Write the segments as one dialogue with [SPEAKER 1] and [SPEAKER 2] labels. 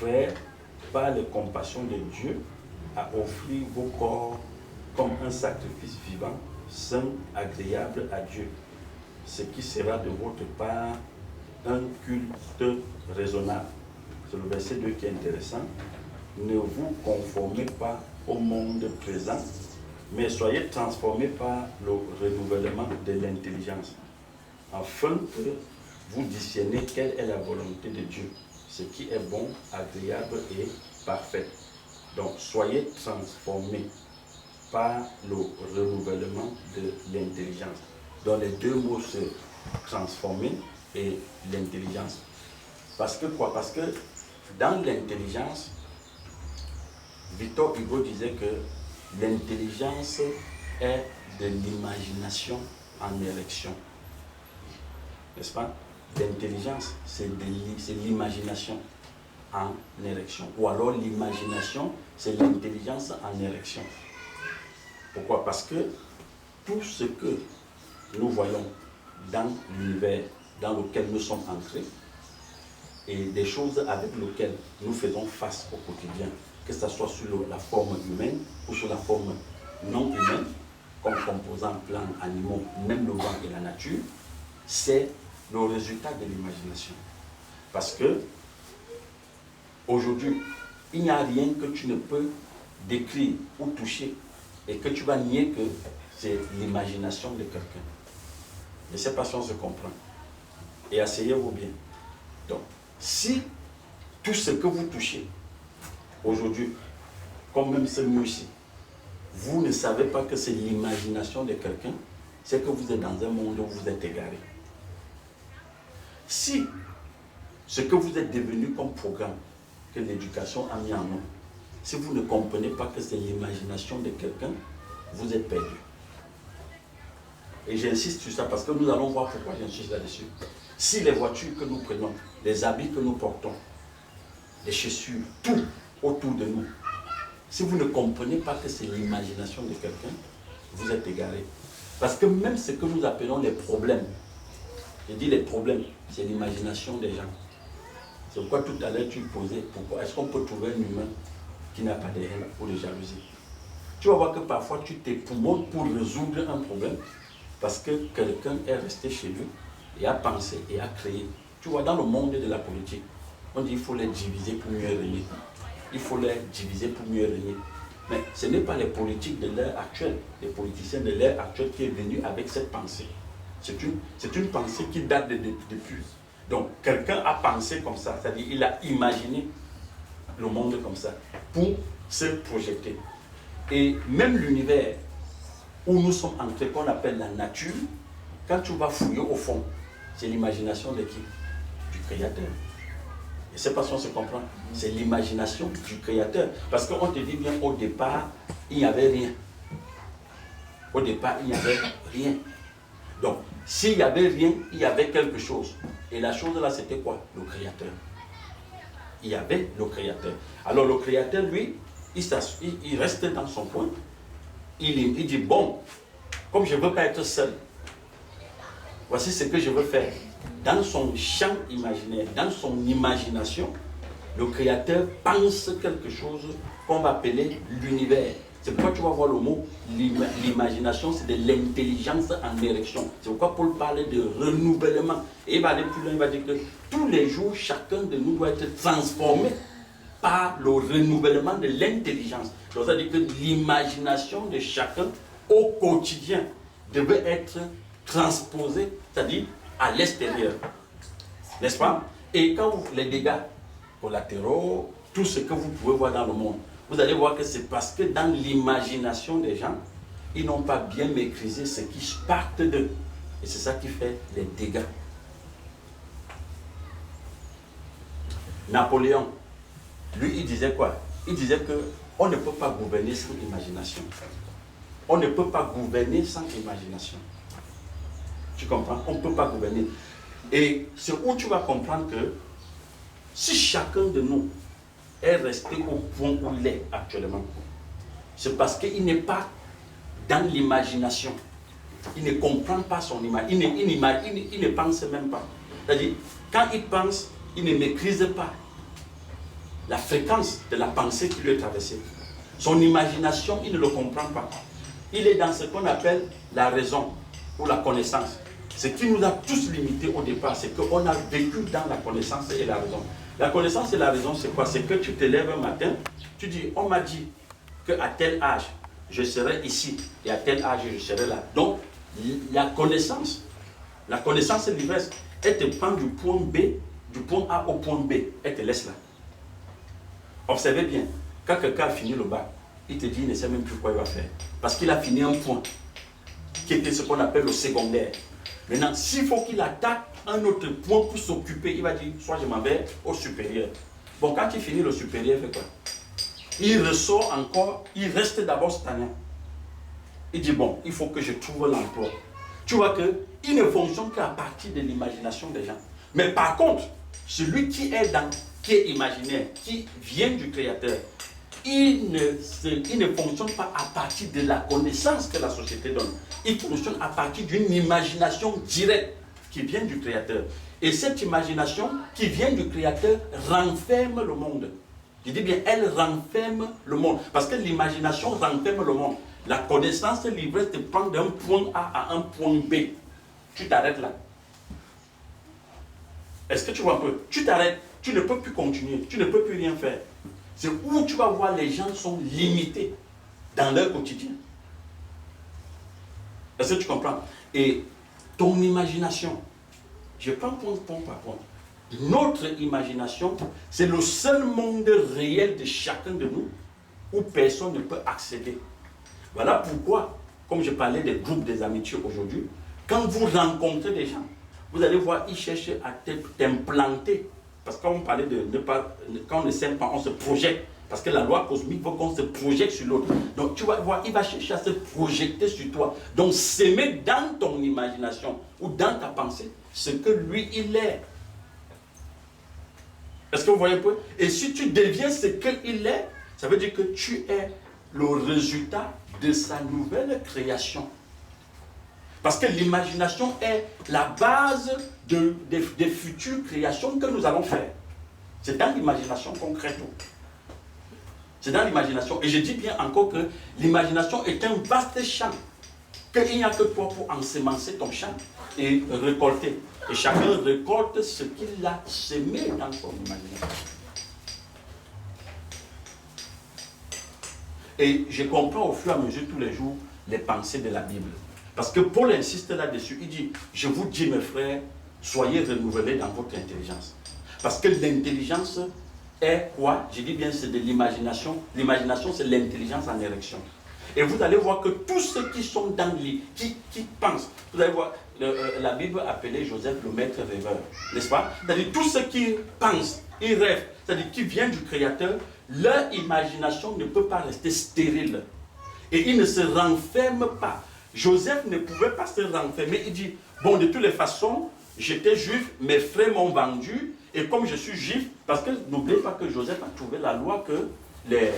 [SPEAKER 1] offert par les compassions de Dieu à offrir vos corps comme un sacrifice vivant, saint, agréable à Dieu, ce qui sera de votre part un culte raisonnable. C'est le verset 2 qui est intéressant. Ne vous conformez pas au monde présent, mais soyez transformés par le renouvellement de l'intelligence, afin que vous discerniez quelle est la volonté de Dieu, ce qui est bon, agréable et parfait. Donc, soyez transformés par le renouvellement de l'intelligence. Donc, les deux mots, c'est transformer et l'intelligence. Parce que quoi? Parce que dans l'intelligence, Victor Hugo disait que l'intelligence est de l'imagination en érection. N'est-ce pas? L'intelligence, c'est l'imagination en érection. Ou alors l'imagination, c'est l'intelligence en érection. Pourquoi? Parce que tout ce que nous voyons dans l'univers dans lequel nous sommes entrés et des choses avec lesquelles nous faisons face au quotidien, que ce soit sur la forme humaine ou sur la forme non humaine, comme composant plans animaux, même le vent et la nature, c'est le résultat de l'imagination. Parce que aujourd'hui, il n'y a rien que tu ne peux décrire ou toucher et que tu vas nier que c'est l'imagination de quelqu'un. Je ne sais pas si on se comprend. Et asseyez-vous bien. Donc, si tout ce que vous touchez aujourd'hui, comme même ce mur ici, vous ne savez pas que c'est l'imagination de quelqu'un, c'est que vous êtes dans un monde où vous êtes égaré. Si ce que vous êtes devenu comme programme, que l'éducation a mis en nous, si vous ne comprenez pas que c'est l'imagination de quelqu'un, vous êtes perdu. Et j'insiste sur ça parce que nous allons voir pourquoi j'insiste là-dessus. Si les voitures que nous prenons, les habits que nous portons, les chaussures, tout autour de nous, si vous ne comprenez pas que c'est l'imagination de quelqu'un, vous êtes égaré. Parce que même ce que nous appelons les problèmes, je dis les problèmes, c'est l'imagination des gens. C'est pourquoi tout à l'heure tu posais, pourquoi est-ce qu'on peut trouver un humain qui n'a pas de haine ou de jalousie? Tu vas voir que parfois tu t'époumones pour résoudre un problème parce que quelqu'un est resté chez lui et a pensé et a créé. Tu vois, dans le monde de la politique, on dit qu'il faut les diviser pour mieux régner. Il faut les diviser pour mieux régner. Mais ce n'est pas les politiques de l'ère actuelle, les politiciens de l'ère actuelle qui est venu avec cette pensée. C'est une pensée qui date depuis. Donc, quelqu'un a pensé comme ça, c'est-à-dire il a imaginé le monde comme ça pour se projeter. Et même l'univers où nous sommes entrés, qu'on appelle la nature, quand tu vas fouiller au fond, c'est l'imagination de qui? Du Créateur. Et c'est pas si on se comprend. C'est l'imagination du Créateur. Parce qu'on te dit bien, au départ, il n'y avait rien. Au départ, il n'y avait rien. Donc, s'il n'y avait rien, il y avait quelque chose. Et la chose là, c'était quoi? Le Créateur. Il y avait le Créateur. Alors le Créateur, lui, il reste dans son coin. Il dit, bon, comme je ne veux pas être seul, voici ce que je veux faire. Dans son champ imaginaire, dans son imagination, le Créateur pense quelque chose qu'on va appeler l'univers. C'est pourquoi tu vas voir le mot l'imagination, c'est de l'intelligence en érection. C'est pourquoi Paul parlait de renouvellement. Et il va aller plus loin, il va dire que tous les jours, chacun de nous doit être transformé par le renouvellement de l'intelligence. Donc ça veut dire que l'imagination de chacun au quotidien devait être transposée, c'est-à-dire à l'extérieur. N'est-ce pas? Et quand les dégâts collatéraux, tout ce que vous pouvez voir dans le monde, vous allez voir que c'est parce que dans l'imagination des gens, ils n'ont pas bien maîtrisé ce qui part d'eux. Et c'est ça qui fait les dégâts. Napoléon, lui, il disait quoi? Il disait qu'on ne peut pas gouverner sans imagination. On ne peut pas gouverner sans imagination. Tu comprends? On ne peut pas gouverner. Et c'est où tu vas comprendre que si chacun de nous est resté au point où il est actuellement, c'est parce qu'il n'est pas dans l'imagination. Il ne comprend pas son image. Il ne pense même pas. C'est-à-dire, quand il pense, il ne maîtrise pas la fréquence de la pensée qui lui est traversée. Son imagination, il ne le comprend pas. Il est dans ce qu'on appelle la raison ou la connaissance. Ce qui nous a tous limités au départ, c'est qu'on a vécu dans la connaissance et la raison. La connaissance et la raison, c'est quoi? C'est que tu te lèves un matin, tu dis, on m'a dit qu'à tel âge, je serai ici, et à tel âge, je serai là. Donc, la connaissance et l'ivresse, elle te prend du point B, du point A au point B, elle te laisse là. Observez bien, quand quelqu'un a fini le bac, il te dit, il ne sait même plus quoi il va faire. Parce qu'il a fini un point, qui était ce qu'on appelle le secondaire. Maintenant, s'il faut qu'il attaque un autre point pour s'occuper, il va dire, soit je m'en vais au supérieur. Bon, quand il finit le supérieur, il fait quoi? Il ressort encore, il reste d'abord stagnant. Il dit, bon, il faut que je trouve l'emploi. Tu vois qu'il ne fonctionne qu'à partir de l'imagination des gens. Mais par contre, celui qui est imaginaire, qui vient du Créateur, il ne fonctionne pas à partir de la connaissance que la société donne. Il fonctionne à partir d'une imagination directe qui vient du Créateur. Et cette imagination qui vient du Créateur renferme le monde. Je dis bien, elle renferme le monde. Parce que l'imagination renferme le monde. La connaissance livrée te prend d'un point A à un point B. Tu t'arrêtes là. Est-ce que tu vois un peu? Tu t'arrêtes, tu ne peux plus continuer, tu ne peux plus rien faire. C'est où tu vas voir les gens sont limités dans leur quotidien. Est-ce que tu comprends? Et ton imagination, je prends point par point. Notre imagination, c'est le seul monde réel de chacun de nous où personne ne peut accéder. Voilà pourquoi, comme je parlais des groupes des amitiés aujourd'hui, quand vous rencontrez des gens, vous allez voir, ils cherchent à t'implanter. Parce que quand on parlait de ne pas, quand on ne s'aime pas, on se projette. Parce que la loi cosmique veut qu'on se projette sur l'autre. Donc tu vas voir, il va chercher à se projeter sur toi. Donc s'aimer dans ton imagination ou dans ta pensée ce que lui, il est. Est-ce que vous voyez un peu? Et si tu deviens ce qu'il est, ça veut dire que tu es le résultat de sa nouvelle création. Parce que l'imagination est la base des futures créations que nous allons faire. C'est dans l'imagination qu'on crée tout. C'est dans l'imagination. Et je dis bien encore que l'imagination est un vaste champ. Qu'il n'y a que toi pour ensemencer ton champ et récolter. Et chacun récolte ce qu'il a semé dans son imagination. Et je comprends au fur et à mesure tous les jours les pensées de la Bible. Parce que Paul insiste là-dessus. Il dit, je vous dis mes frères, soyez renouvelés dans votre intelligence. Parce que l'intelligence est quoi? Je dis bien, c'est de l'imagination. L'imagination, c'est l'intelligence en érection. Et vous allez voir que tous ceux qui sont dans l'île, qui pensent, vous allez voir, la Bible appelait Joseph le maître rêveur, n'est-ce pas? C'est-à-dire tous ceux qui pensent, ils rêvent, c'est-à-dire qui viennent du Créateur, leur imagination ne peut pas rester stérile. Et ils ne se renferment pas. Joseph ne pouvait pas se renfermer. Il dit, bon, de toutes les façons, j'étais juif, mes frères m'ont vendu, et comme je suis juif, parce que n'oubliez pas que Joseph a trouvé la loi que les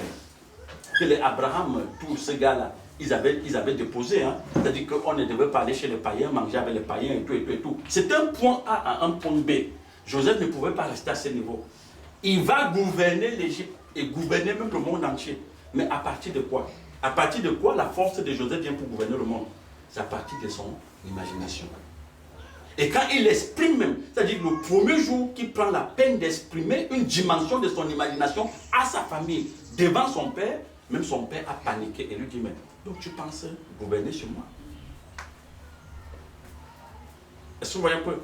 [SPEAKER 1] Abraham, tous ces gars-là, ils avaient déposé. Hein. C'est-à-dire qu'on ne devait pas aller chez les païens, manger avec les païens et tout, et tout, et tout. C'est un point A à un point B. Joseph ne pouvait pas rester à ce niveau. Il va gouverner l'Égypte et gouverner même le monde entier. Mais à partir de quoi? À partir de quoi la force de Joseph vient pour gouverner le monde? C'est à partir de son imagination. Et quand il exprime même, c'est-à-dire le premier jour qu'il prend la peine d'exprimer une dimension de son imagination à sa famille, devant son père, même son père a paniqué et lui dit, mais donc tu penses gouverner sur moi? Est-ce que vous voyez un peu?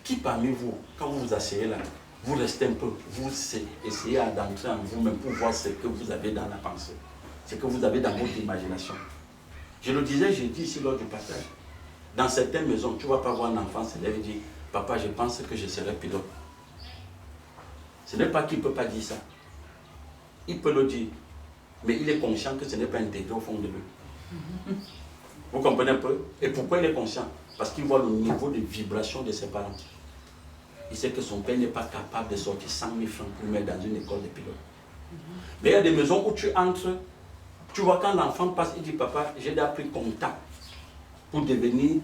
[SPEAKER 1] Qui parmi vous, quand vous vous asseyez là, vous restez un peu, vous essayez d'entrer en vous-même pour voir ce que vous avez dans la pensée, ce que vous avez dans votre imagination. Je le disais, j'ai dit ici lors du partage. Dans certaines maisons, tu ne vas pas voir un enfant se lever et dire, papa, je pense que je serai pilote. Ce n'est pas qu'il ne peut pas dire ça. Il peut le dire. Mais il est conscient que ce n'est pas intégré au fond de lui. Vous comprenez un peu? Et pourquoi il est conscient? Parce qu'il voit le niveau de vibration de ses parents. Il sait que son père n'est pas capable de sortir 100 000 francs pour mettre dans une école de pilote. Mais il y a des maisons où tu entres, tu vois quand l'enfant passe, il dit, papa, j'ai appris contact pour devenir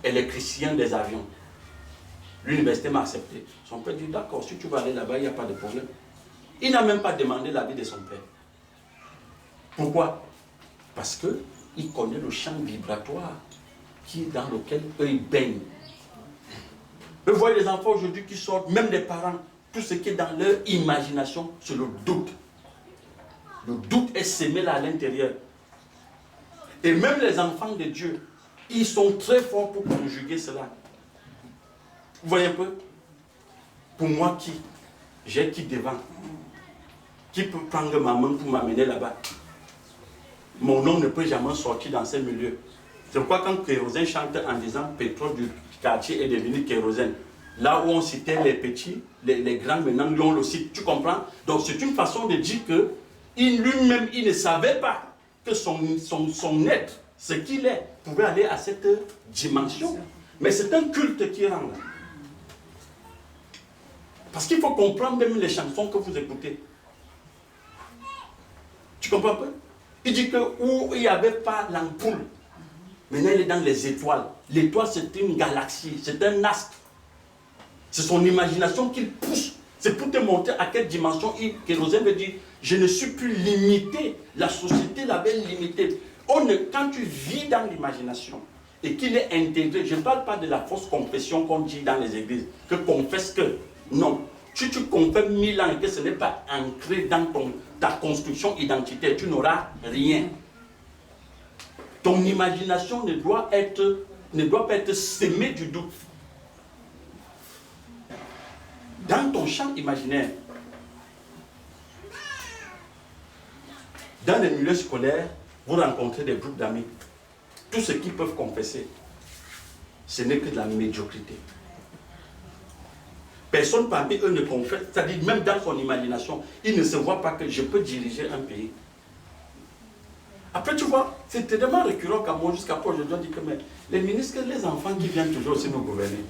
[SPEAKER 1] électricien des avions. L'université m'a accepté. Son père dit, d'accord, si tu vas aller là-bas, il n'y a pas de problème. Il n'a même pas demandé l'avis de son père. Pourquoi? Parce qu'il connaît le champ vibratoire dans lequel eux ils baignent. Vous voyez les enfants aujourd'hui qui sortent, même les parents, tout ce qui est dans leur imagination, c'est le doute. Le doute est sémé là à l'intérieur. Et même les enfants de Dieu, ils sont très forts pour conjuguer cela. Vous voyez un peu? Pour moi, j'ai qui devant? Qui peut prendre ma main pour m'amener là-bas? Mon nom ne peut jamais sortir dans ces milieux. C'est pourquoi quand Kérosène chante en disant pétrole du quartier est devenu kérosène, là où on citait les petits, les grands maintenant l'on le cite, tu comprends? Donc c'est une façon de dire que lui-même, il ne savait pas que son être, ce qu'il est, pouvait aller à cette dimension. Mais c'est un culte qui rend là. Parce qu'il faut comprendre même les chansons que vous écoutez. Tu comprends un peu? Il dit que où il n'y avait pas l'ampoule, maintenant il est dans les étoiles. L'étoile c'est une galaxie, c'est un astre. C'est son imagination qu'il pousse. C'est pour te montrer à quelle dimension Kérosène veut dire, je ne suis plus limité. La société l'avait limité. Quand tu vis dans l'imagination et qu'il est intégré, je ne parle pas de la fausse confession qu'on dit dans les églises, que confesse que. Non. Si tu confesses 1000 ans et que ce n'est pas ancré dans ta construction identitaire, tu n'auras rien. Ton imagination ne doit pas être sémée du doute. Dans ton champ imaginaire, dans les milieux scolaires, vous rencontrez des groupes d'amis. Tout ce qu'ils peuvent confesser, ce n'est que de la médiocrité. Personne parmi eux ne confesse, c'est-à-dire même dans son imagination, il ne se voit pas que je peux diriger un pays. Après, tu vois, c'est tellement récurrent qu'à moi, jusqu'à aujourd'hui, on dit que mais, les ministres, les enfants qui viennent toujours aussi nous gouverner.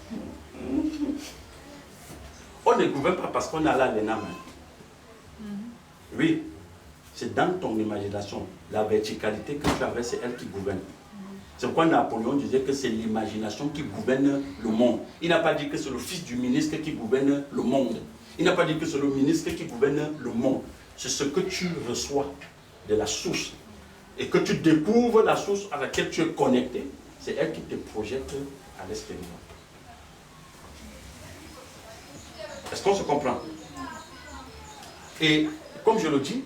[SPEAKER 1] On ne gouverne pas parce qu'on a là l'ENAM. Oui, c'est dans ton imagination. La verticalité que tu avais, c'est elle qui gouverne. C'est pourquoi Napoléon disait que c'est l'imagination qui gouverne le monde. Il n'a pas dit que c'est le fils du ministre qui gouverne le monde. Il n'a pas dit que c'est le ministre qui gouverne le monde. C'est ce que tu reçois de la source. Et que tu découvres la source à laquelle tu es connecté. C'est elle qui te projette à l'extérieur. Est-ce qu'on se comprend? Et comme je le dis,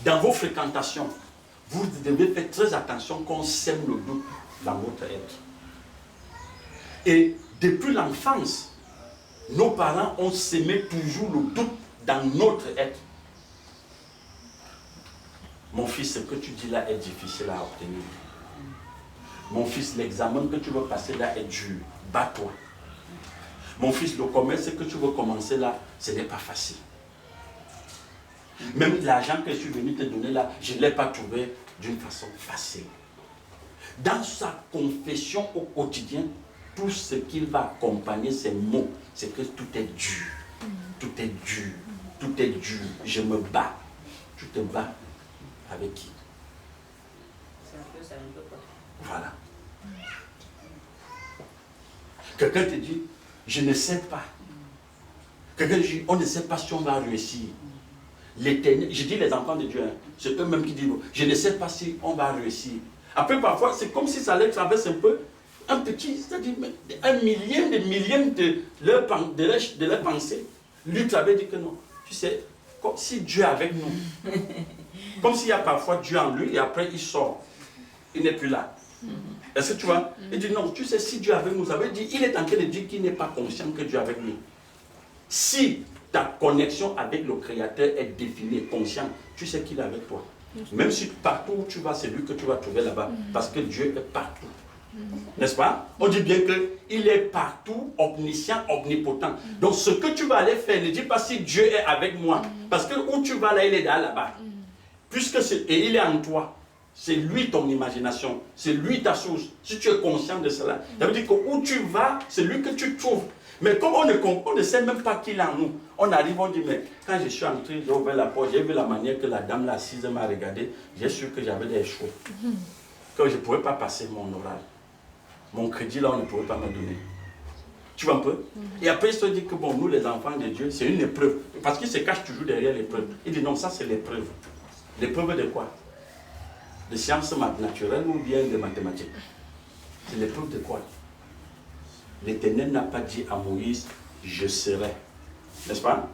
[SPEAKER 1] dans vos fréquentations, vous devez faire très attention qu'on sème le doute dans votre être. Et depuis l'enfance, nos parents ont sémé toujours le doute dans notre être. Mon fils, ce que tu dis là est difficile à obtenir. Mon fils, l'examen que tu veux passer là est dur. Bats-toi. Mon fils, le commerce que tu veux commencer là, ce n'est pas facile. Même l'argent que je suis venu te donner là, je ne l'ai pas trouvé d'une façon facile. Dans sa confession au quotidien, tout ce qu'il va accompagner ces mots, c'est que tout est dur. Tout est dur. Tout est dur. Je me bats. Tu te bats avec qui? C'est un peu quoi. Voilà. Quelqu'un te dit, je ne sais pas. Quelqu'un dit, on ne sait pas si on va réussir. L'éternel, je dis les enfants de Dieu, hein, c'est eux-mêmes qui disent, je ne sais pas si on va réussir. Après, parfois, c'est comme si ça les traverse un peu, un petit, c'est-à-dire un millième de leur pensée. Lui, tu avais dit que non. Tu sais, comme si Dieu est avec nous. Comme s'il y a parfois Dieu en lui et après il sort. Il n'est plus là. Est-ce que tu vois? Il dit non, tu sais, si Dieu est avec nous, ça veut dire, il est en train de dire qu'il n'est pas conscient que Dieu est avec lui. Si ta connexion avec le Créateur est définie, consciente, tu sais qu'il est avec toi. Même si partout où tu vas, c'est lui que tu vas trouver là-bas. Parce que Dieu est partout. N'est-ce pas? On dit bien qu'il est partout, omniscient, omnipotent. Donc ce que tu vas aller faire, ne dis pas si Dieu est avec moi. Parce que où tu vas là, il est là-bas. Et il est en toi. C'est lui ton imagination. C'est lui ta source. Si tu es conscient de cela. Ça veut dire que où tu vas, c'est lui que tu trouves. Mais comme on ne sait même pas qu'il est en nous, on arrive, on dit, mais quand je suis entré, j'ai ouvert la porte, j'ai vu la manière que la dame là assise m'a regardé, j'ai su que j'avais des cheveux. Que je ne pouvais pas passer mon oral. Mon crédit là, on ne pouvait pas me donner. Tu vois un peu? Et après, il se dit que bon, nous les enfants de Dieu, c'est une épreuve. Parce qu'il se cache toujours derrière l'épreuve. Il dit non, ça c'est l'épreuve. L'épreuve de quoi? De sciences naturelles ou bien de mathématiques? C'est l'épreuve de quoi? L'Éternel n'a pas dit à Moïse, je serai. N'est-ce pas?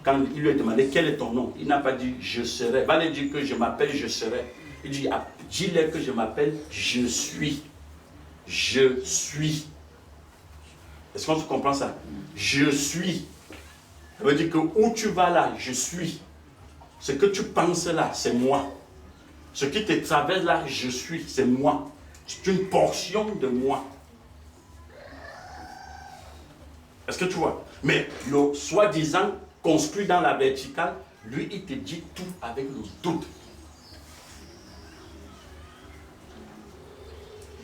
[SPEAKER 1] Quand il lui a demandé quel est ton nom, il n'a pas dit je serai. Va lui dire que je m'appelle je serai. Il dit, dis-leur que je m'appelle je suis. Je suis. Est-ce qu'on se comprend ça? Je suis. Ça veut dire que où tu vas là, je suis. Ce que tu penses là, c'est moi. Ce qui te traverse là, je suis, c'est moi. C'est une portion de moi. Est-ce que tu vois? Mais le soi-disant construit dans la verticale, lui, il te dit tout avec le doute.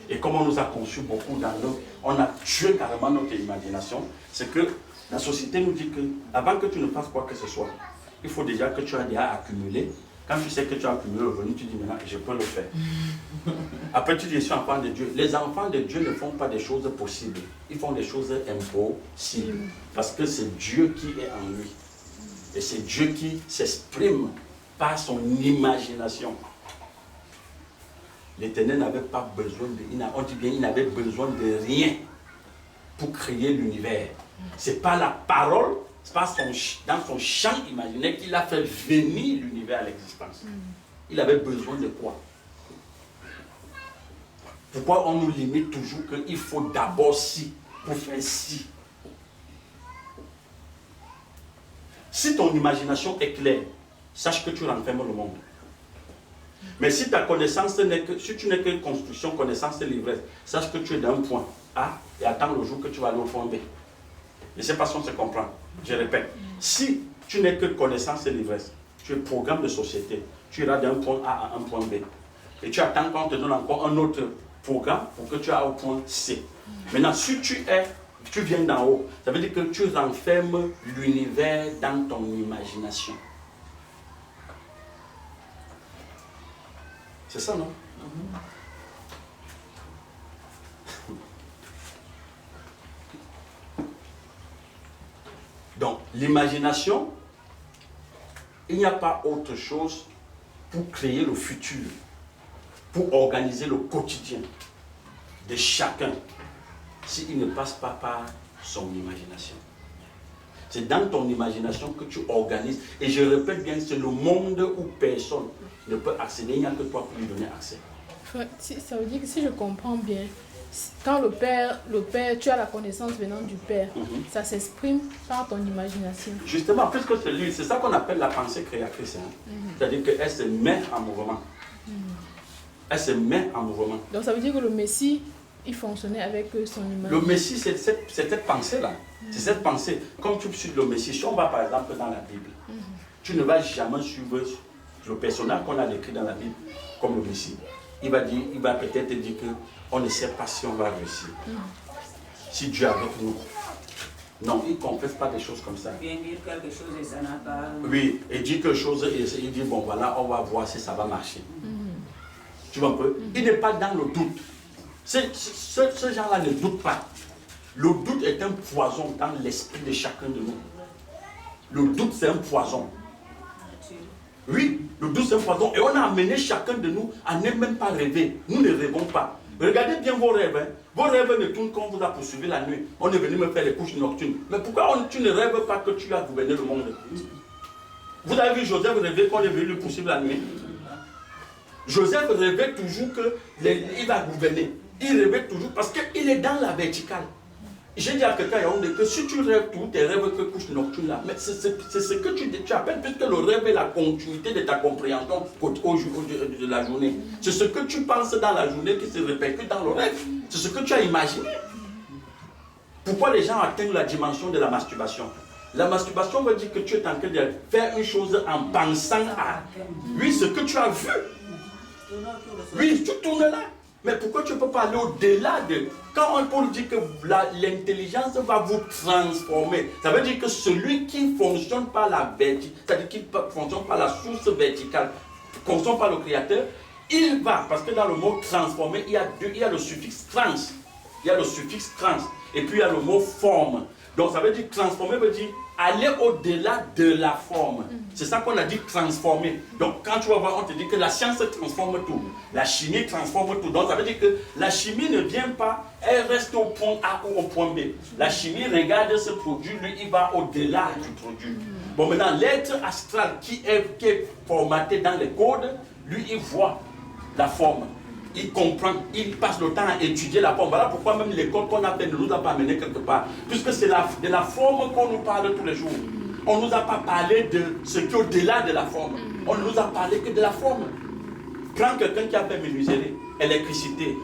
[SPEAKER 1] Et comme on nous a conçu beaucoup dans nos... On a tué carrément notre imagination. C'est que la société nous dit que avant que tu ne fasses quoi que ce soit, il faut déjà que tu as déjà accumulé. Quand tu sais que tu as accumulé le revenu, tu dis maintenant, je peux le faire. Après, tu dis, je suis enfant de Dieu. Les enfants de Dieu ne font pas des choses possibles. Ils font des choses impossibles. Parce que c'est Dieu qui est en lui. Et c'est Dieu qui s'exprime par son imagination. L'Éternel n'avait pas besoin de... On dit bien, il n'avait besoin de rien pour créer l'univers. Ce n'est pas la parole, c'est pas dans son champ imaginaire qu'il a fait venir l'univers à l'existence. Il avait besoin de quoi? Pourquoi on nous limite toujours qu'il faut d'abord ci pour faire ci? Si ton imagination est claire, sache que tu renfermes le monde. Mais si ta connaissance n'est que, si tu n'es que construction, connaissance et l'ivresse, sache que tu es d'un point A et attends le jour que tu vas aller au point B. Je ne sais pas si on se comprend. Je répète. Si tu n'es que connaissance et l'ivresse, tu es programme de société, tu iras d'un point A à un point B. Et tu attends qu'on te donne encore un autre programme pour que tu ailles au point C. Maintenant, si tu viens d'en haut, ça veut dire que tu renfermes l'univers dans ton imagination. C'est ça, non? Donc, l'imagination, il n'y a pas autre chose pour créer le futur, pour organiser le quotidien de chacun, s'il ne passe pas par son imagination. C'est dans ton imagination que tu organises. Et je répète bien, c'est le monde où personne ne peut accéder. Il n'y a que toi pour lui donner accès.
[SPEAKER 2] Ça veut dire que si je comprends bien, quand le père, tu as la connaissance venant du Père, ça s'exprime par ton imagination.
[SPEAKER 1] Justement, puisque c'est lui, c'est ça qu'on appelle la pensée créatrice. C'est-à-dire qu'elle se met en mouvement. Elle se met en mouvement.
[SPEAKER 2] Donc ça veut dire que le Messie, il fonctionnait avec son imagination.
[SPEAKER 1] Le Messie, c'est cette pensée-là. C'est cette pensée. Comme tu suis le Messie, si on va par exemple dans la Bible, tu ne vas jamais suivre le personnage qu'on a décrit dans la Bible comme le Messie. Il va peut-être dire qu'on ne sait pas si on va réussir. Si Dieu est avec nous. Non, il ne confesse pas des choses comme ça.
[SPEAKER 3] Bien dire quelque chose et ça n'a pas...
[SPEAKER 1] Oui, il dit quelque chose et il dit, bon voilà, on va voir si ça va marcher. Tu vois un peu? Il n'est pas dans le doute. Ce genre-là ne doute pas. Le doute est un poison dans l'esprit de chacun de nous. Le doute, c'est un poison. Oui, le doute, c'est un poison. Et on a amené chacun de nous à ne même pas rêver. Nous ne rêvons pas. Regardez bien vos rêves. Hein. Vos rêves ne tournent quand on vous a poursuivi la nuit. On est venu me faire les couches nocturnes. Mais pourquoi tu ne rêves pas que tu as gouverné le monde? Vous avez vu Joseph rêver qu'on est venu lui poursuivre la nuit? Joseph rêvait toujours qu'il va gouverner. Il rêvait toujours parce qu'il est dans la verticale. J'ai dit à quelqu'un que si tu rêves tous tes rêves que couche nocturne là, mais c'est ce que tu appelles, puisque le rêve est la continuité de ta compréhension de la journée. C'est ce que tu penses dans la journée qui se répercute dans le rêve. C'est ce que tu as imaginé. Pourquoi les gens atteignent la dimension de la masturbation? La masturbation veut dire que tu es en train de faire une chose en pensant à... Oui, ce que tu as vu. Oui, tu tournes là. Mais pourquoi tu ne peux pas aller au-delà de... Quand on peut dire que l'intelligence va vous transformer, ça veut dire que celui qui fonctionne par la verticale, c'est-à-dire qui fonctionne par la source verticale, fonctionne par le Créateur, il va, parce que dans le mot transformer, il y a le suffixe trans. Il y a le suffixe trans. Et puis il y a le mot forme. Donc ça veut dire transformer, veut dire aller au-delà de la forme. C'est ça qu'on a dit transformer. Donc quand tu vas voir, on te dit que la science transforme tout. La chimie transforme tout. Donc ça veut dire que la chimie ne vient pas, elle reste au point A ou au point B. La chimie regarde ce produit, lui il va au-delà du produit. Bon maintenant, l'être astral qui est formaté dans les codes, lui il voit la forme. Il comprend, il passe le temps à étudier la forme. Voilà pourquoi même l'école qu'on a fait ne nous a pas amené quelque part. Puisque c'est de la forme qu'on nous parle tous les jours. On ne nous a pas parlé de ce qui est au-delà de la forme. On ne nous a parlé que de la forme. Prends quelqu'un qui a fait menuiserie, électricité,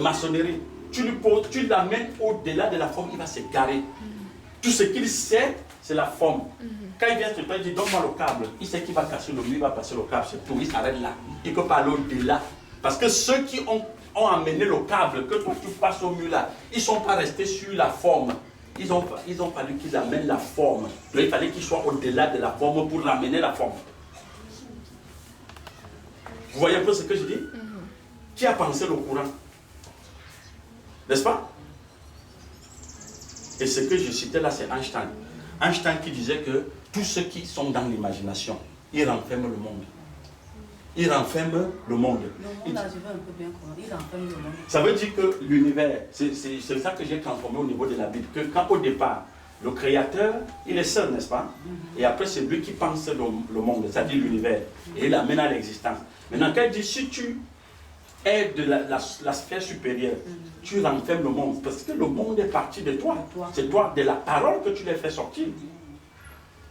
[SPEAKER 1] maçonnerie. Tu lui poses, tu l'amènes au-delà de la forme, il va se garer. Tout ce qu'il sait, c'est la forme. Quand il vient te dire, il dit donne-moi le câble. Il sait qu'il va casser le mur, il va passer le câble, c'est tout. Il s'arrête là. Il ne peut pas aller au-delà. Parce que ceux qui ont amené le câble, que toi tu passes au mur là, ils ne sont pas restés sur la forme. Ils ont fallu qu'ils amènent la forme. Donc il fallait qu'ils soient au-delà de la forme pour ramener la forme. Vous voyez un peu ce que je dis? Qui a pensé le courant? N'est-ce pas? Et ce que je citais là, c'est Einstein. Einstein qui disait que tous ceux qui sont dans l'imagination, ils renferment le monde. Il renferme le monde. Ça veut dire que l'univers, c'est ça que j'ai transformé au niveau de la Bible, que quand au départ, le Créateur, il est seul, n'est-ce pas? Et après, c'est lui qui pense le monde, c'est-à-dire l'univers, et il l'amène à l'existence. Maintenant, quand il dit, si tu es de la sphère supérieure, tu renfermes le monde, parce que le monde est parti de toi. C'est toi, de la parole que tu l'as fait sortir.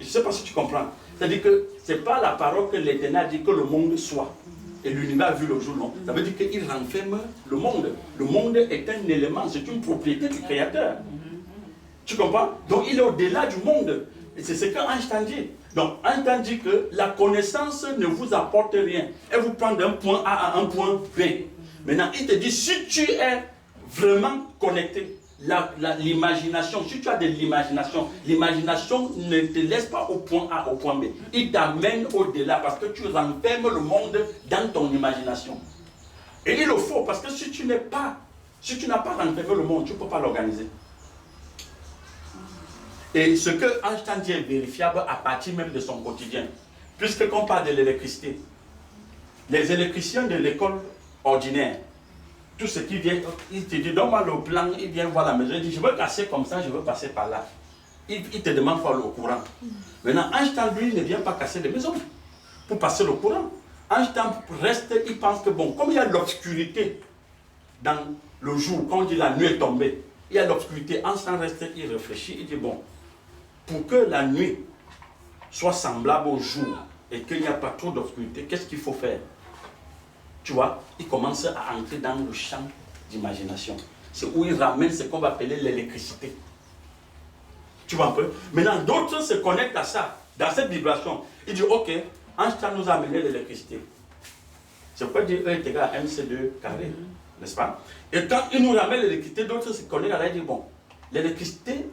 [SPEAKER 1] Je ne sais pas si tu comprends. C'est-à-dire que ce n'est pas la parole que l'Éternel a dit que le monde soit. Et l'univers a vu le jour, non. Ça veut dire qu'il renferme le monde. Le monde est un élément, c'est une propriété du Créateur. Tu comprends? Donc il est au-delà du monde. Et c'est ce qu'Einstein dit. Donc Einstein dit que la connaissance ne vous apporte rien. Elle vous prend d'un point A à un point B. Maintenant, il te dit, si tu es vraiment connecté, l'imagination, si tu as de l'imagination, l'imagination ne te laisse pas au point A, au point B. Il t'amène au-delà parce que tu renfermes le monde dans ton imagination. Et il le faut parce que si tu n'as pas renfermé le monde, tu ne peux pas l'organiser. Et ce que Einstein dit est vérifiable à partir même de son quotidien. Puisque quand on parle de l'électricité, les électriciens de l'école ordinaire, tout ce qui vient, il te dit, donne-moi le plan, il vient voir la maison, il dit, je veux casser comme ça, je veux passer par là. Il te demande quoi le courant. Maintenant, Einstein, lui, ne vient pas casser les maisons pour passer le courant. Einstein reste, il pense que, bon, comme il y a l'obscurité dans le jour, quand on dit la nuit est tombée, il y a l'obscurité, Einstein reste, il réfléchit, il dit, bon, pour que la nuit soit semblable au jour et qu'il n'y a pas trop d'obscurité, qu'est-ce qu'il faut faire? Tu vois, il commence à entrer dans le champ d'imagination. C'est où il ramène ce qu'on va appeler l'électricité. Tu vois un peu? Maintenant, d'autres se connectent à ça, dans cette vibration. Il dit, ok, Einstein nous a amené l'électricité. C'est quoi dire E est égal à MC2 carré, n'est-ce pas? Et quand il nous ramène l'électricité, d'autres se connectent à ça et disent, bon, l'électricité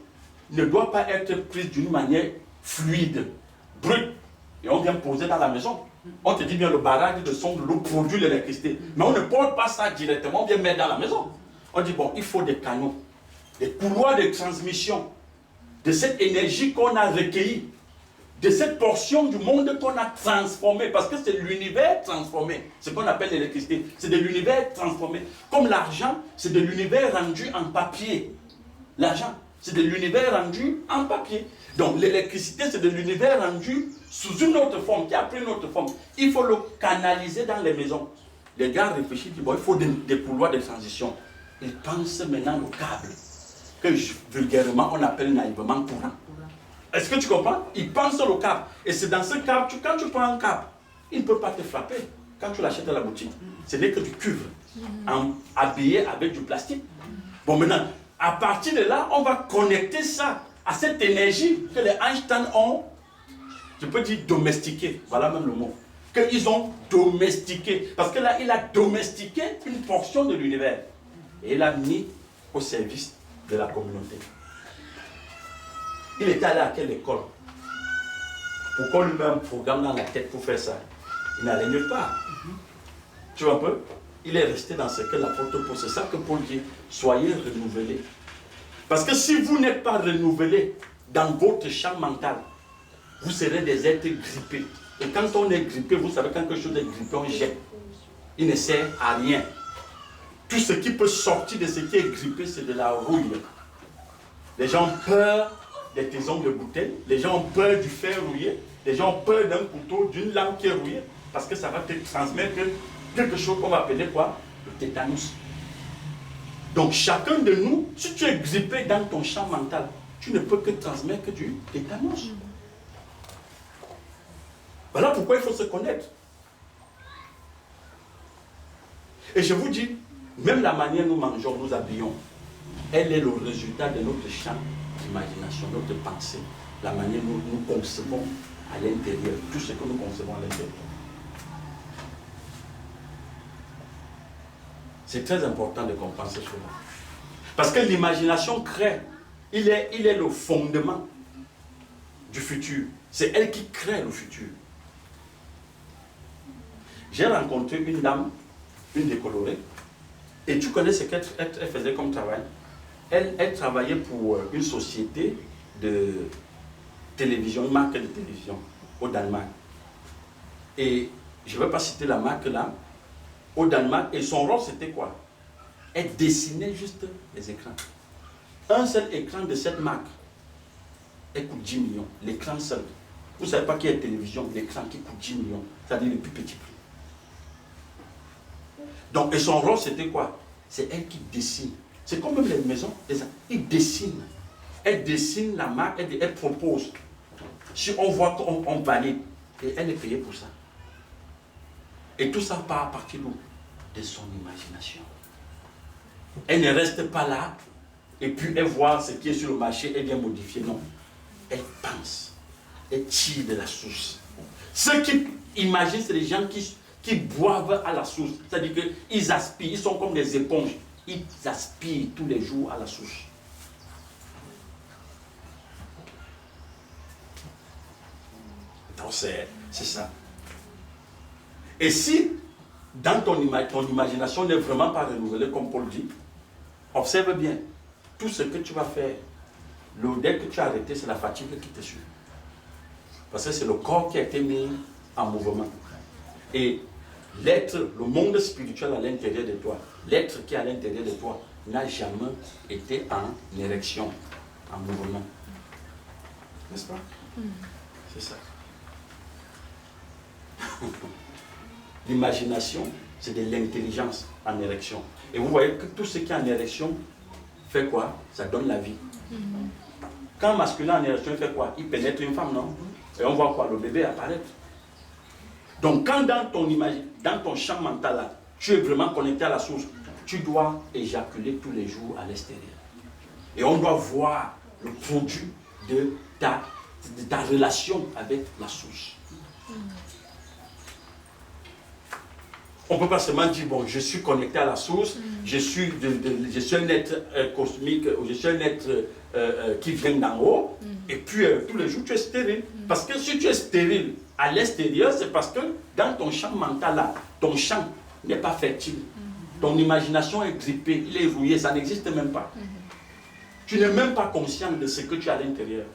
[SPEAKER 1] ne doit pas être prise d'une manière fluide, brute, et on vient poser dans la maison. On te dit bien le barrage de son de l'eau produit l'électricité. Mais on ne porte pas ça directement, on vient mettre dans la maison. On dit bon, il faut des canaux, des couloirs de transmission de cette énergie qu'on a recueillie, de cette portion du monde qu'on a transformée, parce que c'est l'univers transformé, ce qu'on appelle l'électricité, c'est de l'univers transformé. Comme l'argent, c'est de l'univers rendu en papier. L'argent, c'est de l'univers rendu en papier. Donc l'électricité, c'est de l'univers rendu sous une autre forme, qui a pris une autre forme. Il faut le canaliser dans les maisons. Les gars réfléchissent, disent, bon, il faut des couloirs de transition. Ils pensent maintenant au câble, que vulgairement on appelle naïvement courant. Est-ce que tu comprends? Ils pensent au câble. Et c'est dans ce câble, quand tu prends un câble, il ne peut pas te frapper. Quand tu l'achètes à la boutique, ce n'est que du cuivre, habillé avec du plastique. Bon, maintenant, à partir de là, on va connecter ça à cette énergie que les Einstein ont, je peux dire domestiquée, voilà même le mot, qu'ils ont domestiqué. Parce que là, il a domestiqué une portion de l'univers et il l'a mis au service de la communauté. Il était allé à quelle école? Pourquoi lui met un programme dans la tête pour faire ça? Il n'allait nulle part. Tu vois un peu? Il est resté dans ce que l'apôtre Paul, c'est ça que Paul dit, soyez renouvelés Parce que si vous n'êtes pas renouvelé dans votre champ mental, vous serez des êtres grippés. Et quand on est grippé, vous savez, quand quelque chose est grippé, on jette. Il ne sert à rien. Tout ce qui peut sortir de ce qui est grippé, c'est de la rouille. Les gens ont peur des tisons de bouteille, les gens ont peur du fer rouillé, les gens ont peur d'un couteau, d'une lame qui est rouillée, parce que ça va te transmettre quelque chose qu'on va appeler quoi? Le tétanus. Donc chacun de nous, si tu es grippé dans ton champ mental, tu ne peux que transmettre du tétanus. Voilà pourquoi il faut se connaître. Et je vous dis, même la manière nous mangeons, nous habillons, elle est le résultat de notre champ d'imagination, notre pensée, la manière dont nous concevons à l'intérieur, tout ce que nous concevons à l'intérieur. C'est très important de comprendre ce choses-là. Parce que l'imagination crée, il est le fondement du futur. C'est elle qui crée le futur. J'ai rencontré une dame, une décolorée, et tu connais ce qu'elle faisait comme travail. Elle travaillait pour une société de télévision, une marque de télévision au Danemark. Et je ne vais pas citer la marque là, au Danemark, et son rôle c'était quoi? Elle dessinait juste les écrans. Un seul écran de cette marque, elle coûte 10 millions, l'écran seul. Vous ne savez pas qu'il y a une télévision, l'écran qui coûte 10 millions, c'est-à-dire le plus petit prix. Donc, et son rôle c'était quoi? C'est elle qui dessine. C'est comme même les maisons, ils dessinent. Elle dessine la marque, elle propose. Si on voit qu'on valide, et elle est payée pour ça. Et tout ça part à partir de son imagination. Elle ne reste pas là, et puis elle voit ce qui est sur le marché, elle vient modifier. Non. Elle pense. Elle tire de la source. Ceux qui imaginent, c'est les gens qui boivent à la source. C'est-à-dire qu'ils aspirent, ils sont comme des éponges. Ils aspirent tous les jours à la source. Donc c'est ça. Et si dans ton imagination n'est vraiment pas renouvelée, comme Paul dit, observe bien, tout ce que tu vas faire, dès que tu as arrêté, c'est la fatigue qui te suit. Parce que c'est le corps qui a été mis en mouvement. Et l'être, le monde spirituel à l'intérieur de toi, l'être qui est à l'intérieur de toi, n'a jamais été en érection, en mouvement. N'est-ce pas? C'est ça. L'imagination, c'est de l'intelligence en érection. Et vous voyez que tout ce qui est en érection fait quoi? Ça donne la vie. Quand un masculin en érection, il fait quoi? Il pénètre une femme, non? Et on voit quoi? Le bébé apparaître. Donc quand dans ton champ mental, là, tu es vraiment connecté à la source, tu dois éjaculer tous les jours à l'extérieur. Et on doit voir le produit de ta relation avec la source. On ne peut pas seulement dire, bon, je suis connecté à la source, je suis un être cosmique, je suis un être qui vient d'en haut, et puis tous les jours tu es stérile. Parce que si tu es stérile à l'extérieur, c'est parce que dans ton champ mental, là, ton champ n'est pas fertile. Ton imagination est grippée, il est rouillé, ça n'existe même pas. Tu n'es même pas conscient de ce que tu as à l'intérieur.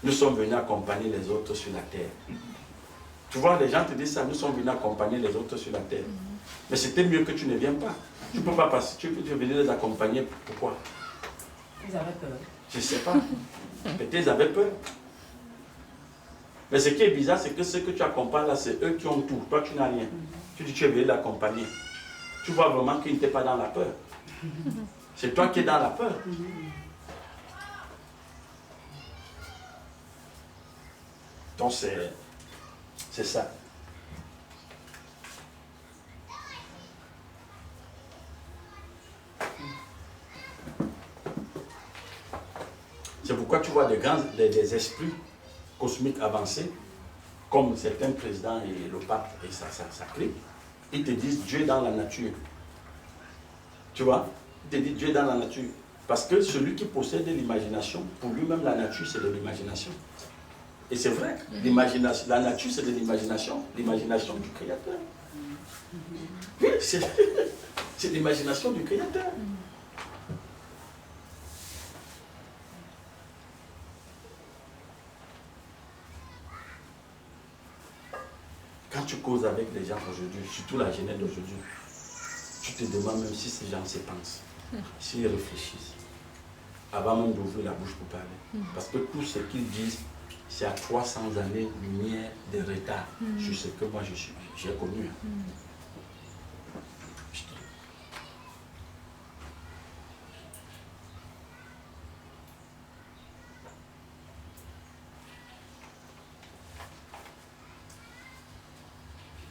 [SPEAKER 1] Nous sommes venus accompagner les autres sur la terre. Tu vois, les gens te disent ça, nous sommes venus accompagner les autres sur la terre. Mais c'était mieux que tu ne viennes pas. Tu ne peux pas passer, tu veux venir les accompagner. Pourquoi?
[SPEAKER 3] Ils avaient peur.
[SPEAKER 1] Je ne sais pas. Peut-être ils avaient peur. Mais ce qui est bizarre, c'est que ceux que tu accompagnes là, c'est eux qui ont tout. Toi, tu n'as rien. Tu dis, tu es venu l'accompagner. Tu vois vraiment qu'il n'était pas dans la peur. C'est toi qui es dans la peur. Donc c'est ça. C'est pourquoi tu vois des esprits cosmiques avancés, comme certains présidents et le pape et ça clique, ils te disent Dieu est dans la nature. Tu vois? Ils te disent Dieu est dans la nature. Parce que celui qui possède l'imagination, pour lui-même la nature c'est de l'imagination. Et c'est vrai, l'imagination, la nature, c'est de l'imagination du Créateur. Oui, c'est l'imagination du Créateur. Quand tu causes avec les gens aujourd'hui, surtout la jeunesse d'aujourd'hui, tu te demandes même si ces gens se pensent, s'ils réfléchissent, avant même d'ouvrir la bouche pour parler. Parce que tout ce qu'ils disent, c'est à 300 années-lumière de retard sur ce que moi j'ai connu.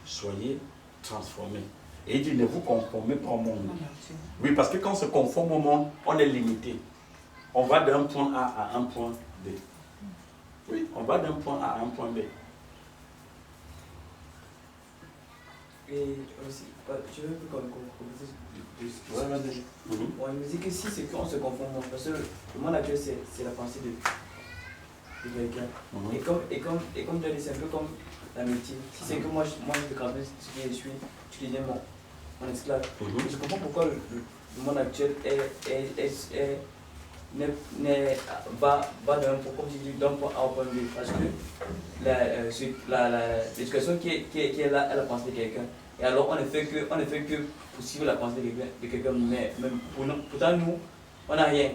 [SPEAKER 1] Soyez transformés. Et il dit, ne vous conformez pas au monde. Oui, parce que quand on se conforme au monde, on est limité. On va d'un point A à un point B. Oui, on va d'un point A à un point B.
[SPEAKER 4] Et aussi, je veux comme on me dit que si c'est qu'on se conforme, parce que le monde actuel, c'est la pensée de quelqu'un. Et comme tu as dit, c'est un peu comme l'amitié. Si c'est que moi je te rappelle ce qui je suis, tu deviens mon esclave. Je comprends pourquoi le monde actuel va d'un point A au point B. Parce que l'éducation qui est là, elle a pensé de quelqu'un. Et alors on ne fait que poursuivre la pensée de quelqu'un. Mais même pourtant nous, on n'a rien.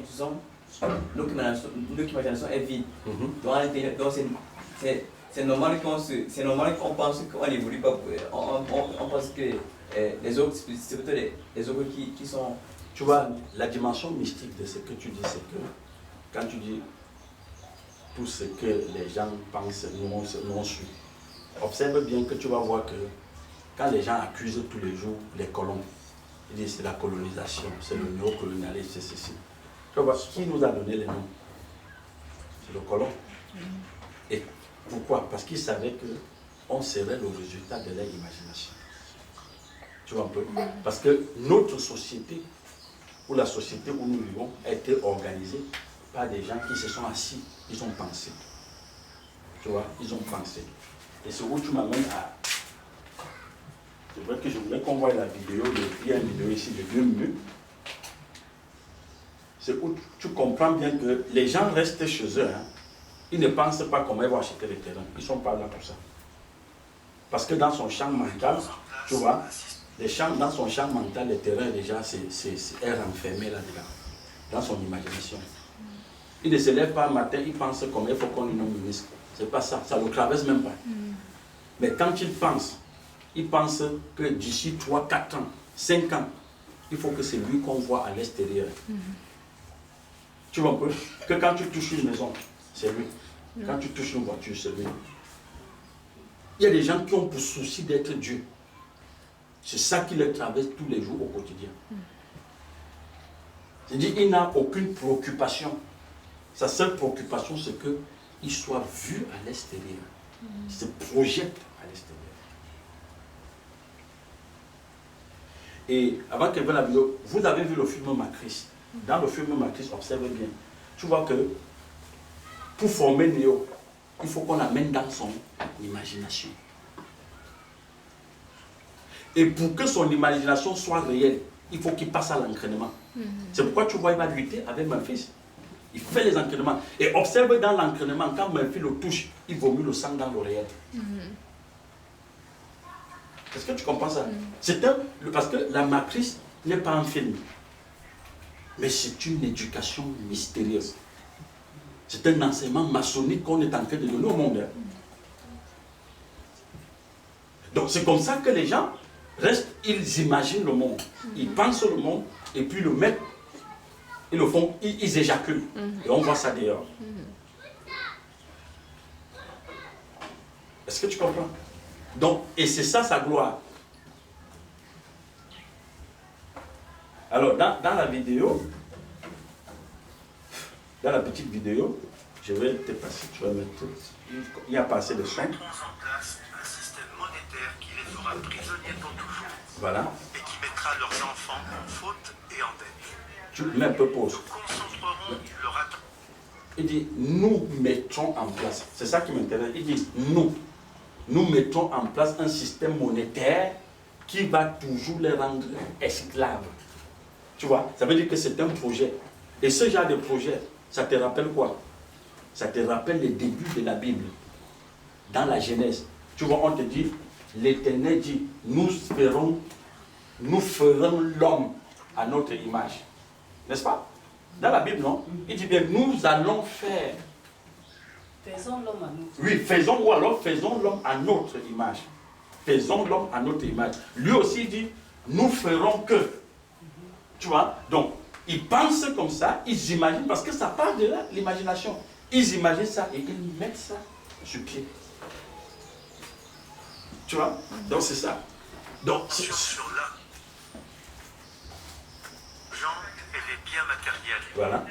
[SPEAKER 4] Notre imagination est vide. Donc c'est normal qu'on pense qu'on n'évolue pas. On pense que les autres, c'est plutôt les autres qui sont...
[SPEAKER 1] Tu vois, la dimension mystique de ce que tu dis, c'est que quand tu dis tout ce que les gens pensent, nous on suit, observe bien que tu vas voir que quand les gens accusent tous les jours les colons, ils disent c'est la colonisation, c'est le néocolonialisme, c'est ceci. Tu vois, qui nous a donné les noms? C'est le colon. Et pourquoi? Parce qu'ils savaient qu'on serait le résultat de leur imagination. Tu vois un peu? Parce que notre société, ou la société où nous vivons, a été organisée par des gens qui se sont assis, ils ont pensé. Tu vois, ils ont pensé. Et c'est où tu m'amènes à... C'est vrai que je voulais qu'on voie la vidéo, il y a une vidéo ici de 2 minutes. C'est où tu comprends bien que les gens restent chez eux. Hein. Ils ne pensent pas comment ils vont acheter les terrains. Ils ne sont pas là pour ça. Parce que dans son champ mental, tu vois, dans son champ mental, les terrains déjà, c'est renfermé là-dedans, dans son imagination. Il ne se lève pas un matin, il pense comment il faut qu'on lui nomme ministre. C'est pas ça, ça ne le traverse même pas. Mais quand il pense que d'ici 3, 4 ans, 5 ans, il faut que c'est lui qu'on voit à l'extérieur. Tu vois un peu que quand tu touches une maison, c'est lui. Quand tu touches une voiture, c'est lui. Il y a des gens qui ont pour souci d'être Dieu. C'est ça qui les traverse tous les jours au quotidien. C'est-à-dire qu'il n'a aucune préoccupation. Sa seule préoccupation, c'est qu'il soit vu à l'extérieur. Il se projette à l'extérieur. Et avant qu'elle voie la vidéo, vous avez vu le film Matrice. Dans le film Matrice, observez bien. Tu vois que pour former Néo, il faut qu'on l'amène dans son imagination. Et pour que son imagination soit réelle, il faut qu'il passe à l'entraînement. C'est pourquoi tu vois, il va lutter avec mon fils. Il fait les entraînements. Et observe dans l'entraînement, quand mon fils le touche, il vomit le sang dans l'oreillette. Est-ce que tu comprends ça? Parce que la matrice n'est pas un film. Mais c'est une éducation mystérieuse. C'est un enseignement maçonnique qu'on est en train de donner au monde. Donc c'est comme ça que les gens restent, ils imaginent le monde. Ils pensent le monde et puis le mettent, ils le font, ils éjaculent. Et on voit ça dehors. Est-ce que tu comprends? Donc, et c'est ça sa gloire. Alors, dans la vidéo, dans la petite vidéo, je vais te passer, tu vas mettre, il y a passé de son.
[SPEAKER 5] Mettrons en place un système monétaire qui les fera prisonniers pour toujours.
[SPEAKER 1] Voilà.
[SPEAKER 5] Et qui mettra leurs enfants en faute et en dette.
[SPEAKER 1] Tu mets un peu pause.
[SPEAKER 5] Nous concentrerons leur attention.
[SPEAKER 1] Il dit, nous mettons en place, c'est ça qui m'intéresse, il dit, nous mettons en place un système monétaire qui va toujours les rendre esclaves. Tu vois, ça veut dire que c'est un projet. Et ce genre de projet, ça te rappelle quoi? Ça te rappelle les débuts de la Bible, dans la Genèse. Tu vois, on te dit, l'Éternel dit, nous ferons l'homme à notre image. N'est-ce pas? Dans la Bible, non? Il dit bien, nous allons faire.
[SPEAKER 3] Faisons l'homme à nous.
[SPEAKER 1] Oui, faisons, ou alors faisons l'homme à notre image. Faisons l'homme à notre image. Lui aussi il dit, nous ferons que. Tu vois? Donc, ils pensent comme ça, ils imaginent, parce que ça part de là, l'imagination. Ils imaginent ça et ils mettent ça sur pied. Tu vois? Donc c'est ça. Donc,
[SPEAKER 5] Sur là. Gens et les biens matériels,
[SPEAKER 1] voilà.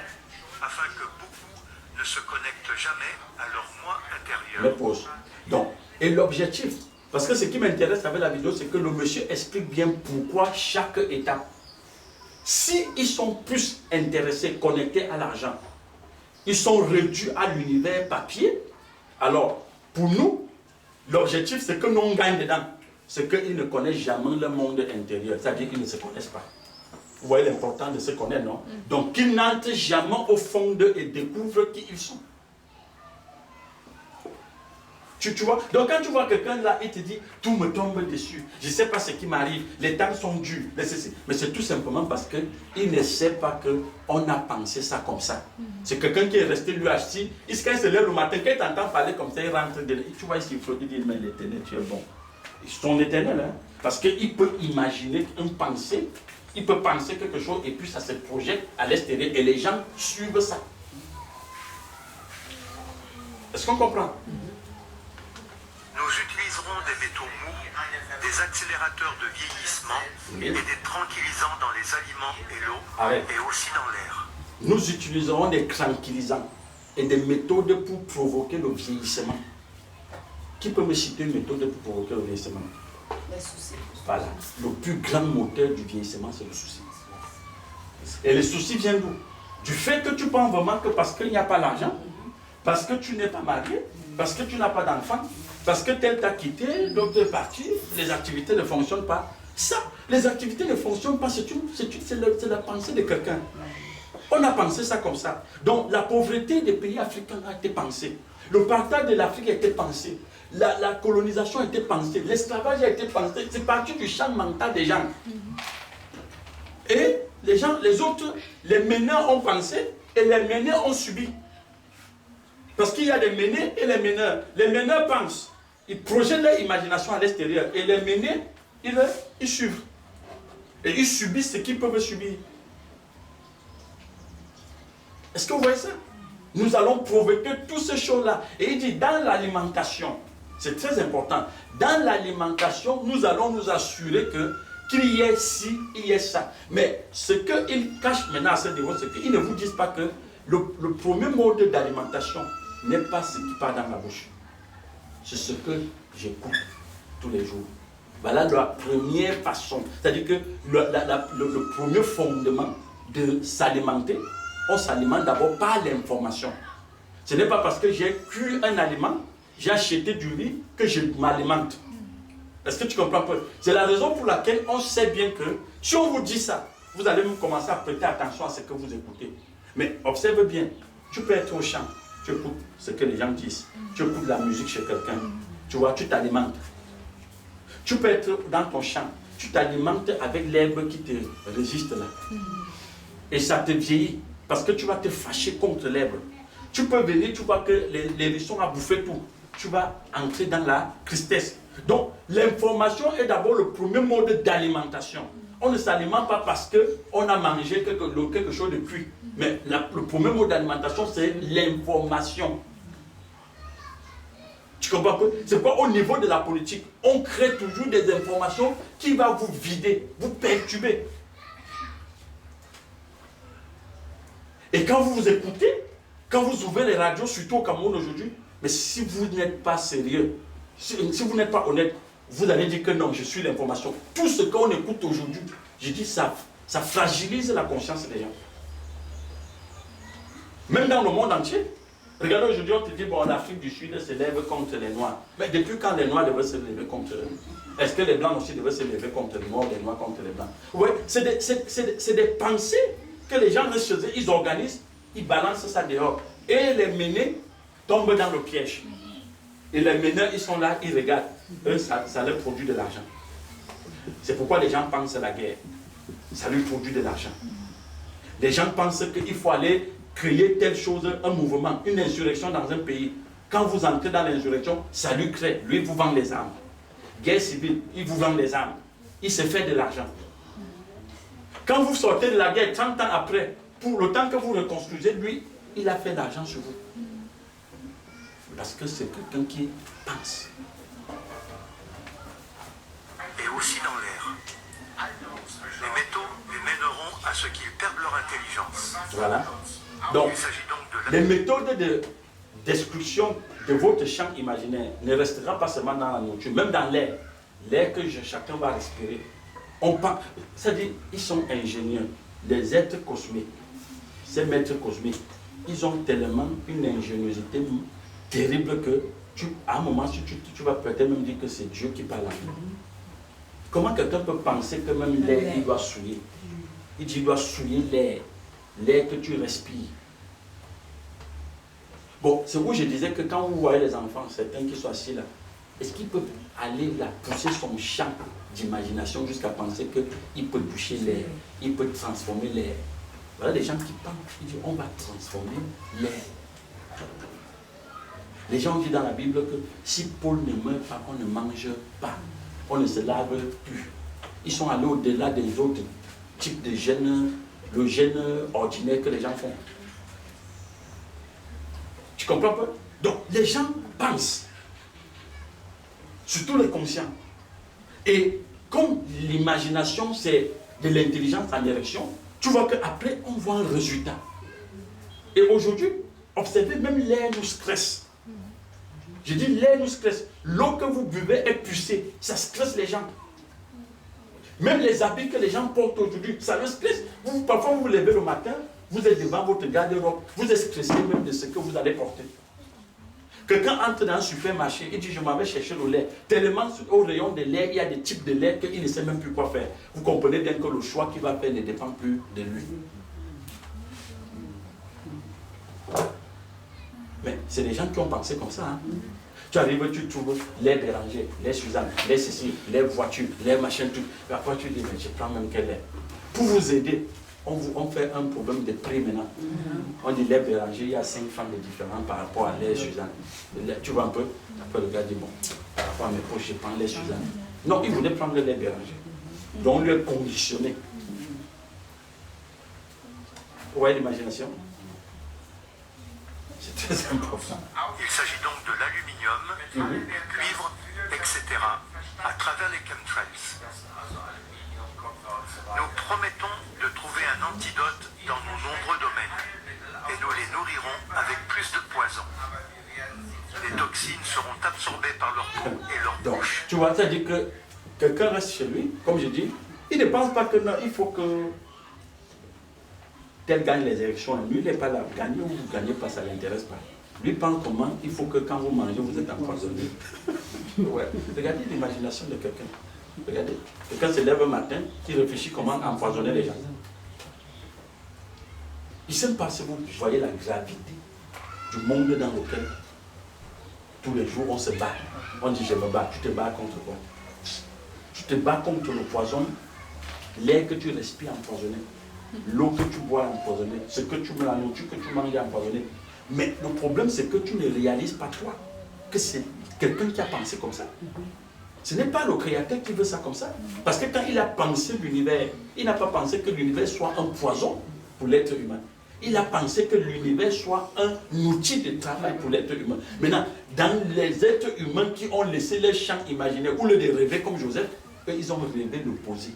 [SPEAKER 5] afin que beaucoup ne se connectent jamais à leur moi
[SPEAKER 1] Les
[SPEAKER 5] intérieur.
[SPEAKER 1] pauses. Donc, et l'objectif, parce que ce qui m'intéresse avec la vidéo, c'est que le monsieur explique bien pourquoi chaque étape. Si ils sont plus intéressés, connectés à l'argent, ils sont réduits à l'univers papier, alors pour nous, l'objectif c'est que nous on gagne dedans. C'est qu'ils ne connaissent jamais le monde intérieur, c'est-à-dire qu'ils ne se connaissent pas. Vous voyez l'importance de se connaître, non? Donc qu'ils n'entrent jamais au fond d'eux et découvrent qui ils sont. Tu vois? Donc quand tu vois quelqu'un là, il te dit, tout me tombe dessus, je ne sais pas ce qui m'arrive, les temps sont durs, mais c'est tout simplement parce qu'il ne sait pas qu'on a pensé ça comme ça. C'est quelqu'un qui est resté lui assis, quand il se lève le matin, quand il t'entend parler comme ça, il rentre dedans, tu vois, il faut dire, mais l'Éternel, tu es bon. Ils sont éternels, hein? Parce qu'il peut imaginer une pensée, il peut penser quelque chose et puis ça se projette à l'extérieur et les gens suivent ça. Est-ce qu'on comprend?
[SPEAKER 5] Nous utiliserons des métaux mous, des accélérateurs de vieillissement
[SPEAKER 1] Oui.
[SPEAKER 5] et des tranquillisants dans les aliments et l'eau
[SPEAKER 1] Arrête.
[SPEAKER 5] et aussi dans l'air.
[SPEAKER 1] Nous utiliserons des tranquillisants et des méthodes pour provoquer le vieillissement. Qui peut me citer une méthode pour provoquer le vieillissement?
[SPEAKER 3] Les soucis.
[SPEAKER 1] Voilà. Le plus grand moteur du vieillissement, c'est le souci. Et le souci vient d'où? Du fait que tu penses vraiment que parce qu'il n'y a pas l'argent, parce que tu n'es pas marié, parce que tu n'as pas d'enfant, parce que tel t'a quitté, l'autre est parti, les activités ne fonctionnent pas. Ça, les activités ne fonctionnent pas, c'est la pensée de quelqu'un. On a pensé ça comme ça. Donc la pauvreté des pays africains a été pensée. Le partage de l'Afrique a été pensé. La colonisation a été pensée. L'esclavage a été pensé. C'est parti du champ mental des gens. Et les gens, les autres, les meneurs ont pensé et les meneurs ont subi. Parce qu'il y a des menés et les meneurs. Les meneurs pensent. Ils projettent leur imagination à l'extérieur. Et les menés, ils suivent. Et ils subissent ce qu'ils peuvent subir. Est-ce que vous voyez ça? Nous allons provoquer toutes ces choses-là. Et il dit, dans l'alimentation, c'est très important. Dans l'alimentation, nous allons nous assurer qu'il y ait ci, il y ait ça. Mais ce qu'ils cachent maintenant à ce niveau, c'est qu'ils ne vous disent pas que le premier mode d'alimentation n'est pas ce qui part dans la bouche. C'est ce que j'écoute tous les jours. Voilà la première façon. C'est-à-dire que le premier fondement de s'alimenter, on s'alimente d'abord par l'information. Ce n'est pas parce que j'ai cuit un aliment, j'ai acheté du riz que je m'alimente. Est-ce que tu comprends un peu? C'est la raison pour laquelle on sait bien que si on vous dit ça, vous allez commencer à prêter attention à ce que vous écoutez. Mais observe bien, tu peux être au champ, tu écoutes ce que les gens disent, tu écoutes la musique chez quelqu'un, tu vois, tu t'alimentes. Tu peux être dans ton champ, tu t'alimentes avec l'herbe qui te résiste là. Et ça te vieillit. Parce que tu vas te fâcher contre l'herbe. Tu peux venir, tu vois que les hérissons ont bouffé tout. Tu vas entrer dans la tristesse. Donc, l'information est d'abord le premier mode d'alimentation. On ne s'alimente pas parce qu'on a mangé quelque chose de cuit. Mais le premier mode d'alimentation, c'est l'information. Tu comprends que c'est pas au niveau de la politique. On crée toujours des informations qui vont vous vider, vous perturber. Et quand vous vous écoutez, quand vous ouvrez les radios, surtout au Cameroun aujourd'hui, mais si vous n'êtes pas sérieux, si vous n'êtes pas honnête, vous allez dire que non, je suis l'information. Tout ce qu'on écoute aujourd'hui, je dis ça fragilise la conscience des gens. Même dans le monde entier. Regardez, aujourd'hui, on te dit, bon, l'Afrique du Sud se lève contre les Noirs. Mais depuis quand les Noirs devaient se lever contre eux? Est-ce que les Blancs aussi devaient se lever contre les Noirs, les Noirs contre les Blancs? Oui, c'est des pensées que les gens restent chez eux, ils organisent, ils balancent ça dehors. Et les menés tombent dans le piège. Et les meneurs, ils sont là, ils regardent. Eux, ça leur produit de l'argent. C'est pourquoi les gens pensent à la guerre. Ça lui produit de l'argent. Les gens pensent qu'il faut aller créer telle chose, un mouvement, une insurrection dans un pays. Quand vous entrez dans l'insurrection, ça lui crée. Lui, vous vend les armes. Guerre civile, il vous vend les armes. Il se fait de l'argent. Quand vous sortez de la guerre, 30 ans après, pour le temps que vous reconstruisez, lui, il a fait de l'argent sur vous. Parce que c'est quelqu'un qui pense.
[SPEAKER 5] Et aussi dans l'air. Les métaux les mèneront à ce qu'ils perdent leur intelligence.
[SPEAKER 1] Voilà. Donc,
[SPEAKER 5] Il s'agit donc de
[SPEAKER 1] les méthodes destruction de votre champ imaginaire ne restera pas seulement dans la nourriture, même dans l'air. L'air que chacun va respirer. C'est-à-dire, ils sont ingénieurs, des êtres cosmiques. Ces maîtres cosmiques, ils ont tellement une ingéniosité terrible que, à un moment, tu vas peut-être même dire que c'est Dieu qui parle à nous. Comment quelqu'un peut penser que même l'air, il doit souiller? Il dit, il doit souiller l'air que tu respires. Bon, c'est où je disais que quand vous voyez les enfants, certains qui sont assis là, est-ce qu'ils peuvent aller là, pousser son champ d'imagination jusqu'à penser qu'il peut toucher l'air, il peut transformer l'air? Voilà des gens qui pensent, ils disent, on va transformer l'air. Les gens disent dans la Bible que si Paul ne meurt pas, on ne mange pas, on ne se lave plus. Ils sont allés au-delà des autres types de gènes, le gène ordinaire que les gens font. Tu comprends pas? Donc, les gens pensent, surtout les conscients. Et comme l'imagination, c'est de l'intelligence en érection, tu vois qu'après, on voit un résultat. Et aujourd'hui, observez, même l'air nous stresse. Je dis, l'air nous stresse. L'eau que vous buvez est pucée. Ça stresse les gens. Même les habits que les gens portent aujourd'hui, ça les stresse. Parfois, vous vous levez le matin, vous êtes devant votre garde-robe, vous êtes stressé même de ce que vous allez porter. Quelqu'un entre dans un supermarché, il dit, je m'avais cherché le lait. Tellement au rayon de lait, il y a des types de lait qu'il ne sait même plus quoi faire. Vous comprenez bien que le choix qu'il va faire ne dépend plus de lui. Mais c'est des gens qui ont pensé comme ça. Hein? Tu arrives, tu trouves les Béranger, les Suzanne, les Cécile, les voitures, les machins, tout. Parfois tu dis, mais je prends même quel lait. Pour vous aider, on fait un problème de prix maintenant. On dit les Béranger, il y a 5 francs de différence par rapport à les Suzanne. Tu vois un peu? Après le gars dit, bon, par rapport à mes poches, je prends les Suzanne. Non, il voulait prendre les Béranger. Donc on lui a conditionné. Vous voyez l'imagination? C'est très important.
[SPEAKER 5] Il s'agit donc de l'aluminium, cuivre, etc. à travers les chemtrails. Nous promettons de trouver un antidote dans nos nombreux domaines et nous les nourrirons avec plus de poison. Les toxines seront absorbées par leur peau et leur bouche.
[SPEAKER 1] Tu vois, ça dit que quelqu'un reste chez lui, comme je dis, il ne pense pas que non, il faut que tel gagne les élections. Lui, il n'est pas là. Gagner ou vous ne gagnez pas, ça ne l'intéresse pas. Lui pense comment il faut que quand vous mangez, vous êtes empoisonné. Ouais. Regardez l'imagination de quelqu'un. Regardez. Quelqu'un se lève un matin, il réfléchit comment empoisonner les gens. Il ne sait pas si vous voyez la gravité du monde dans lequel tous les jours on se bat. On dit je me bats. Tu te bats contre quoi? Tu te bats contre le poison, l'air que tu respires empoisonné, l'eau que tu bois empoisonnée, ce que tu la nourriture que tu manges empoisonnée. Mais le problème, c'est que tu ne réalises pas toi, que c'est quelqu'un qui a pensé comme ça. Ce n'est pas le créateur qui veut ça comme ça. Parce que quand il a pensé l'univers, il n'a pas pensé que l'univers soit un poison pour l'être humain. Il a pensé que l'univers soit un outil de travail pour l'être humain. Maintenant, dans les êtres humains qui ont laissé leur champ imaginaire, ou le de rêver comme Joseph, eux, ils ont rêvé l'opposé.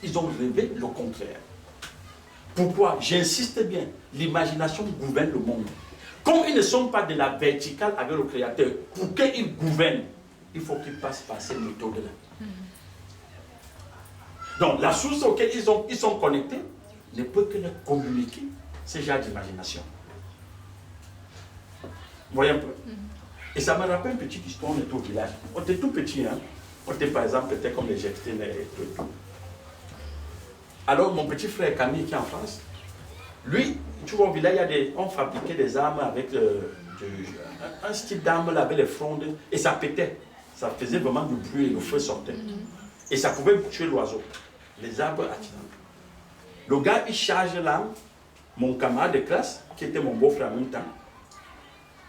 [SPEAKER 1] Ils ont rêvé le contraire. Pourquoi? J'insiste bien, l'imagination gouverne le monde. Comme ils ne sont pas de la verticale avec le Créateur, pour qu'ils gouvernent, il faut qu'ils passent par ces méthodes-là. Donc, la source auquel ils sont connectés ne peut que leur communiquer ce genre d'imagination. voyez un peu. Et ça me rappelle une petite histoire, on était au village. On était tout petit, hein. On était par exemple peut-être comme les Jetsons et tout. Alors mon petit frère Camille qui est en France, lui, tu vois au village, on fabriquait des armes avec un style d'arme là, avec les frondes, et ça pétait. Ça faisait vraiment du bruit et le feu sortait. Et ça pouvait tuer l'oiseau. Les arbres attirants. Le gars, il charge l'arme. Mon camarade de classe, qui était mon beau-frère en même temps,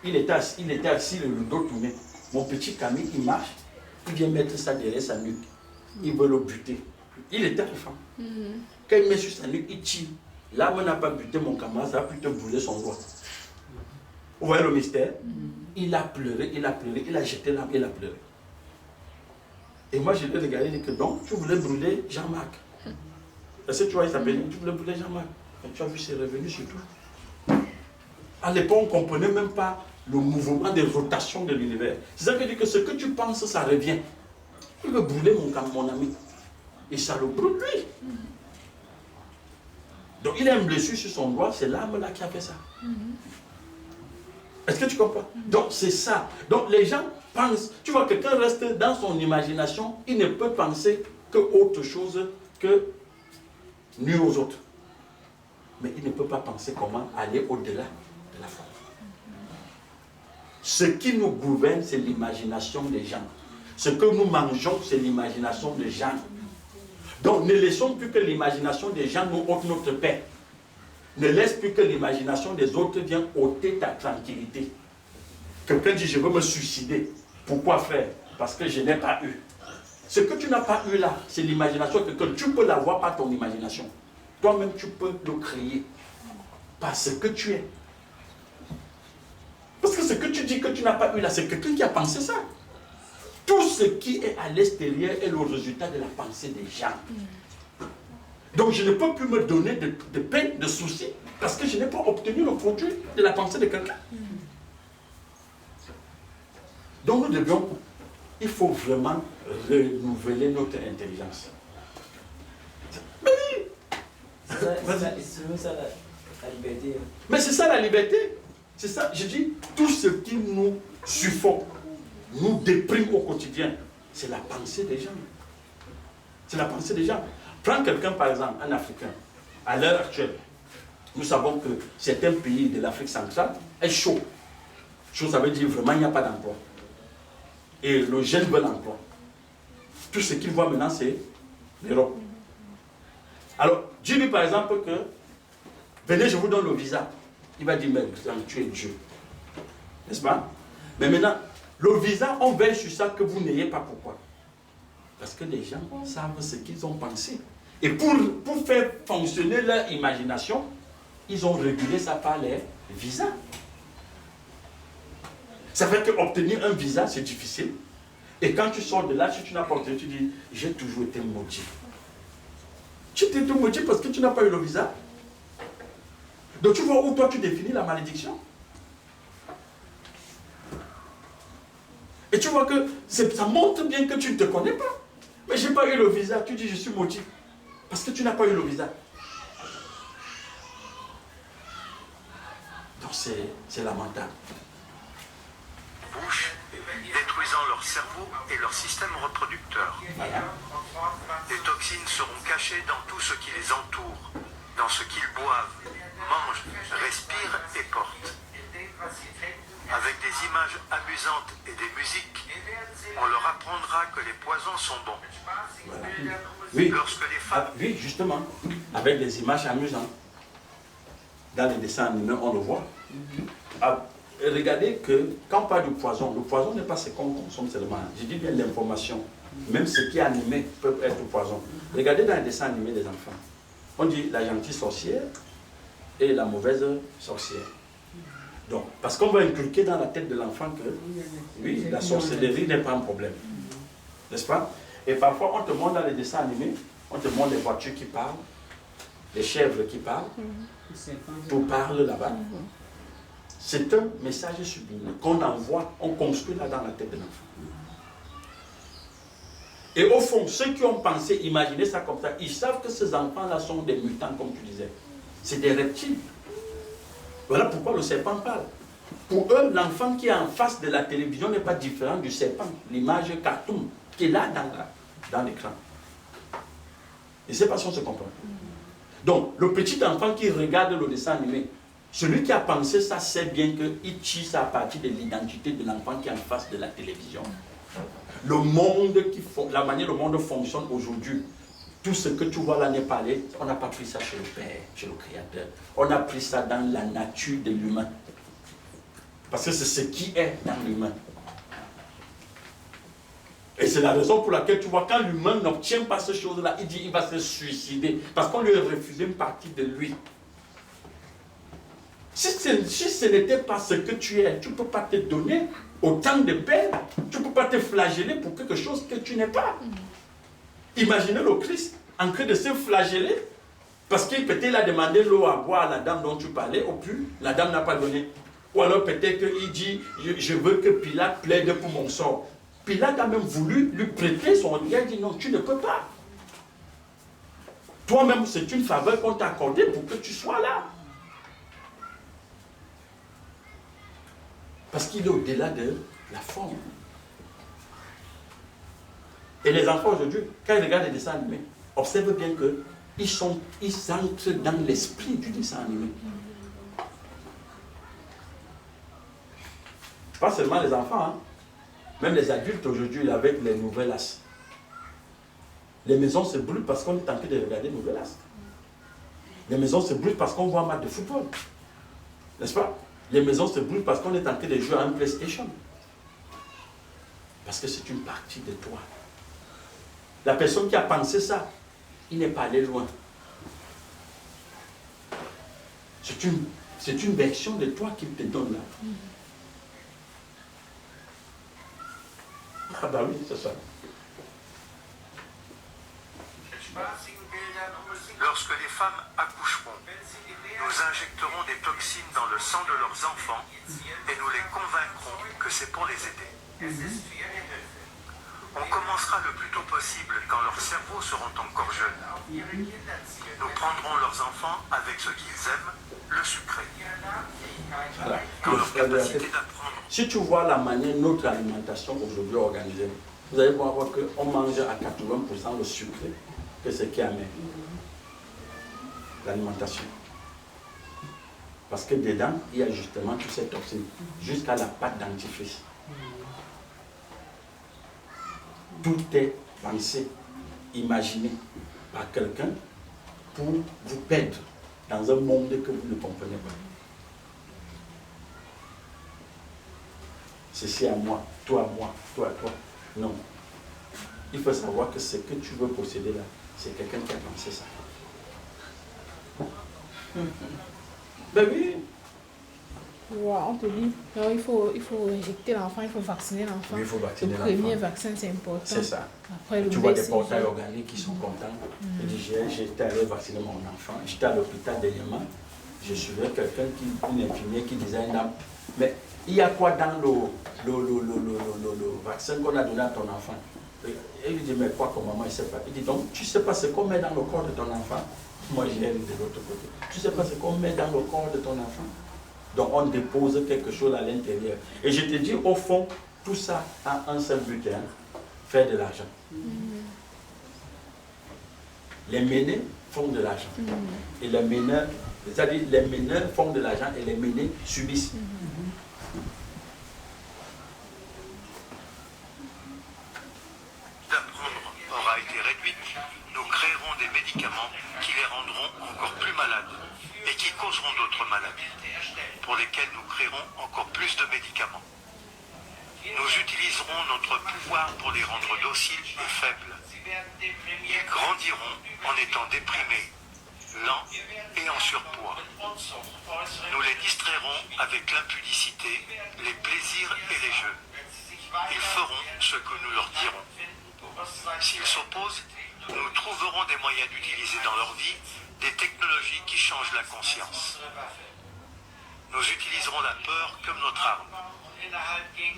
[SPEAKER 1] il était assis le dos tourné. Mon petit Camille, il marche, il vient mettre ça derrière sa nuque. Il veut le buter. Il était enfant. Quand il met sur sa nuque, il tire. L'arme n'a pas buté mon camarade, ça a plutôt brûlé son doigt. Vous voyez le mystère? Il a pleuré, il a jeté l'arme, il a pleuré. Et moi, je lui ai regardé et dit que donc, tu voulais brûler Jean-Marc. Parce que tu vois, il s'appelle, tu voulais brûler Jean-Marc. Et tu as vu, c'est revenu sur tout. À l'époque, on ne comprenait même pas le mouvement des rotations de l'univers. C'est ça que dit que ce que tu penses, ça revient. Il veut brûler mon ami. Et ça le brûle, lui. Donc, il a une blessure sur son doigt, c'est l'arme là qui a fait ça. Est-ce que tu comprends? Donc, c'est ça. Donc, les gens pensent, tu vois, quelqu'un reste dans son imagination, il ne peut penser que autre chose que nuire aux autres. Mais il ne peut pas penser comment aller au-delà de la forme. Ce qui nous gouverne, c'est l'imagination des gens. Ce que nous mangeons, c'est l'imagination des gens. Donc, ne laissons plus que l'imagination des gens nous ôte notre paix. Ne laisse plus que l'imagination des autres vienne ôter ta tranquillité. Quelqu'un dit, je veux me suicider. Pourquoi faire? Parce que je n'ai pas eu. Ce que tu n'as pas eu là, c'est l'imagination de quelqu'un. Tu peux l'avoir par ton imagination. Toi-même, tu peux le créer. Par ce que tu es. Parce que ce que tu dis que tu n'as pas eu là, c'est quelqu'un qui a pensé ça. Tout ce qui est à l'extérieur est le résultat de la pensée des gens. Donc je ne peux plus me donner de peine, de soucis, parce que je n'ai pas obtenu le produit de la pensée de quelqu'un. Donc nous devions, il faut vraiment renouveler notre intelligence. Mais oui!
[SPEAKER 4] C'est ça la liberté.
[SPEAKER 1] Mais c'est ça la liberté. C'est ça, je dis, tout ce qui nous suffoque, nous déprime au quotidien, c'est la pensée des gens. C'est la pensée des gens. Prends quelqu'un, par exemple, un Africain, à l'heure actuelle, nous savons que certains pays de l'Afrique centrale est chaud. Chaud, ça veut dire vraiment il n'y a pas d'emploi. Et le jeune veut l'emploi. Tout ce qu'il voit maintenant, c'est l'Europe. Alors, dis-lui par exemple que, venez, je vous donne le visa. Il va dire, mais tu es Dieu. N'est-ce pas? Mais maintenant, le visa, on veille sur ça que vous n'ayez pas. Pourquoi? Parce que les gens savent ce qu'ils ont pensé. Et pour faire fonctionner leur imagination, ils ont régulé ça par les visas. Ça fait qu'obtenir un visa, c'est difficile. Et quand tu sors de là, si tu n'as pas obtenu, tu dis, j'ai toujours été maudit. Tu t'es tout maudit parce que tu n'as pas eu le visa. Donc tu vois où toi tu définis la malédiction. Et tu vois que ça montre bien que tu ne te connais pas. Mais je n'ai pas eu le visa, tu dis je suis maudit. Parce que tu n'as pas eu le visa. Donc c'est lamentable.
[SPEAKER 5] Bouche, détruisant leur cerveau et leur système reproducteur.
[SPEAKER 1] Voilà.
[SPEAKER 5] Les toxines seront cachées dans tout ce qui les entoure, dans ce qu'ils boivent, mangent, respirent et portent. Avec des images amusantes et des musiques, on leur apprendra que les poisons sont bons.
[SPEAKER 1] Voilà. Oui.
[SPEAKER 5] Lorsque les femmes...
[SPEAKER 1] Oui, justement, avec des images amusantes. Dans les dessins animés, on le voit. Regardez que quand on parle du poison, le poison n'est pas ce qu'on consomme seulement. Je dis bien l'information. Même ce qui est animé peut être du poison. Regardez dans les dessins animés des enfants. On dit la gentille sorcière et la mauvaise sorcière. Donc, parce qu'on va inculquer dans la tête de l'enfant que, oui, la sorcellerie n'est pas un problème. N'est-ce pas? Et parfois, on te montre dans les dessins animés, on te montre les voitures qui parlent, les chèvres qui parlent, tout parle là-bas. C'est un message subliminal qu'on envoie, on construit là dans la tête de l'enfant. Et au fond, ceux qui ont pensé, imaginé ça comme ça, ils savent que ces enfants-là sont des mutants, comme tu disais. C'est des reptiles. Voilà pourquoi le serpent parle. Pour eux, l'enfant qui est en face de la télévision n'est pas différent du serpent, l'image cartoon qui est là dans l'écran. Je ne sais pas si on se comprend. Donc, le petit enfant qui regarde le dessin animé, celui qui a pensé ça sait bien qu'il tire ça à partir de l'identité de l'enfant qui est en face de la télévision. Le monde la manière dont le monde fonctionne aujourd'hui, tout ce que tu vois là n'est pas allé, on n'a pas pris ça chez le Père, chez le Créateur. On a pris ça dans la nature de l'humain. Parce que c'est ce qui est dans l'humain. Et c'est la raison pour laquelle tu vois, quand l'humain n'obtient pas ces choses-là, il dit qu'il va se suicider. Parce qu'on lui a refusé une partie de lui. Si ce n'était pas ce que tu es, tu ne peux pas te donner autant de peine. Tu ne peux pas te flageller pour quelque chose que tu n'es pas. Imaginez le Christ en train de se flageller parce qu'il peut-être a demandé l'eau à boire à la dame dont tu parlais, au plus, la dame n'a pas donné. Ou alors peut-être qu'il dit, je veux que Pilate plaide pour mon sort. Pilate a même voulu lui prêter son regard, il dit non, tu ne peux pas. Toi-même, c'est une faveur qu'on t'a accordée pour que tu sois là. Parce qu'il est au-delà de la forme. Et les enfants aujourd'hui, quand ils regardent les dessins animés, observent bien qu'ils entrent dans l'esprit du dessin animé. Pas seulement les enfants, hein. Même les adultes aujourd'hui avec les novellas. Les maisons se brûlent parce qu'on est en train de regarder les novellas. Les maisons se brûlent parce qu'on voit un match de football. N'est-ce pas? Les maisons se brûlent parce qu'on est en train de jouer à un PlayStation. Parce que c'est une partie de toi. La personne qui a pensé ça, il n'est pas allé loin. C'est une version de toi qu'il te donne là. Ah bah oui, c'est ça.
[SPEAKER 5] Lorsque les femmes accoucheront, nous injecterons des toxines dans le sang de leurs enfants et nous les convaincrons que c'est pour les aider. On commencera le plus tôt possible quand leurs cerveaux seront encore jeunes. Nous prendrons leurs enfants avec ce qu'ils aiment, le sucré.
[SPEAKER 1] Voilà.
[SPEAKER 5] Quand leur capacité d'apprendre.
[SPEAKER 1] Si tu vois la manière notre alimentation aujourd'hui organisée, vous allez voir qu'on mange à 80% le sucré que ce qui est amer. L'alimentation. Parce que dedans, il y a justement toutes ces toxines, jusqu'à la pâte dentifrice. Tout est pensé, imaginé par quelqu'un pour vous perdre dans un monde que vous ne comprenez pas. Ceci à moi, toi à moi, toi à toi. Non. Il faut savoir que ce que tu veux posséder là, c'est quelqu'un qui a pensé ça. Ben oui.
[SPEAKER 2] Wow, on te dit, non, il faut injecter l'enfant, il faut vacciner l'enfant.
[SPEAKER 1] Oui, il faut vacciner
[SPEAKER 2] le
[SPEAKER 1] l'enfant.
[SPEAKER 2] premier vaccin, c'est important.
[SPEAKER 1] C'est ça.
[SPEAKER 2] Après, le
[SPEAKER 1] Tu vois des
[SPEAKER 2] BCG.
[SPEAKER 1] portails organiques qui sont contents. Ils disent, j'étais allé vacciner mon enfant. J'étais à l'hôpital dernièrement. Je suivais quelqu'un, une infirmière qui disait à une dame, mais il y a quoi dans le vaccin qu'on a donné à ton enfant? Et il dit, mais quoi comme maman, il ne sait pas. Il dit, donc, tu ne sais pas ce qu'on met dans le corps de ton enfant? Moi, j'ai de l'autre côté. Tu ne sais pas ce qu'on met dans le corps de ton enfant? Donc, on dépose quelque chose à l'intérieur. Et je te dis, au fond, tout ça a un seul but, hein, faire de l'argent. Les menés font de l'argent. Et les meneurs, c'est-à-dire les meneurs font de l'argent et les menés subissent.
[SPEAKER 5] D'apprendre aura été réduite. Nous créerons des médicaments qui les rendront encore plus malades et qui causeront d'autres maladies, pour lesquelles nous créerons encore plus de médicaments. Nous utiliserons notre pouvoir pour les rendre dociles et faibles. Ils grandiront en étant déprimés, lents et en surpoids. Nous les distrairons avec l'impudicité, les plaisirs et les jeux. Ils feront ce que nous leur dirons. S'ils s'opposent, nous trouverons des moyens d'utiliser dans leur vie des technologies qui changent la conscience. Nous utiliserons la peur comme notre arme.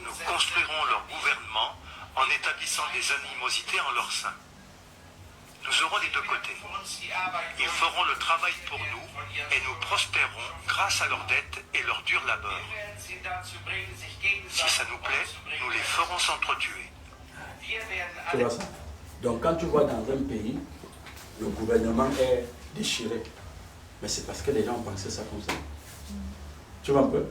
[SPEAKER 5] Nous construirons leur gouvernement en établissant des animosités en leur sein. Nous aurons les deux côtés. Ils feront le travail pour nous et nous prospérerons grâce à leurs dettes et leur dur labeur. Si ça nous plaît, nous les ferons s'entretuer.
[SPEAKER 1] Tu vois ça? Donc quand tu vois dans un pays, le gouvernement est déchiré, mais c'est parce que les gens ont pensé ça comme ça. Tu vois un peu?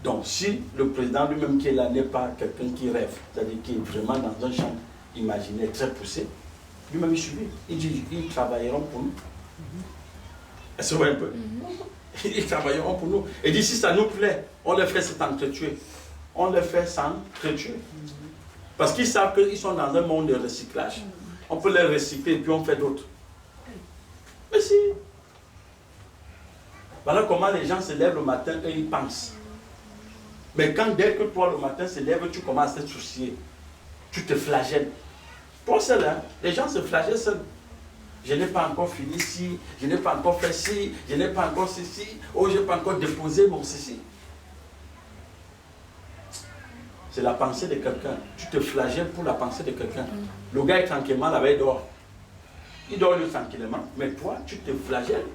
[SPEAKER 1] Donc si le président lui-même qui est là n'est pas quelqu'un qui rêve, c'est-à-dire qui est vraiment dans un champ imaginaire très poussé, lui-même il subit. Il dit, ils travailleront pour nous. Est-ce que vous voyez un peu? Ils travailleront pour nous. Et dit, si ça nous plaît, on les fait s'entretuer. On les fait s'entretuer. Parce qu'ils savent qu'ils sont dans un monde de recyclage. On peut les recycler et puis on fait d'autres. Mais si. Voilà comment les gens se lèvent le matin et ils pensent. Mais quand dès que toi le matin se lève, tu commences à te soucier. Tu te flagelles. Toi seul, hein, les gens se flagellent seuls. Je n'ai pas encore fini ci, je n'ai pas encore fait ci, je n'ai pas encore ceci, oh, je n'ai pas encore déposé mon ceci. C'est la pensée de quelqu'un. Tu te flagelles pour la pensée de quelqu'un. Le gars est tranquillement là-bas, il dort. Il dort lui tranquillement, mais toi, tu te flagelles.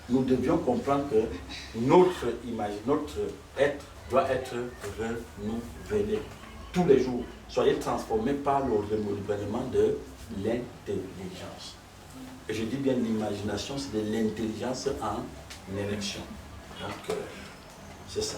[SPEAKER 1] Nous devions comprendre que notre image, notre être doit être renouvelé tous les jours. Soyez transformés par le renouvellement de l'intelligence. Et je dis bien l'imagination, c'est de l'intelligence en érection. Donc, c'est ça.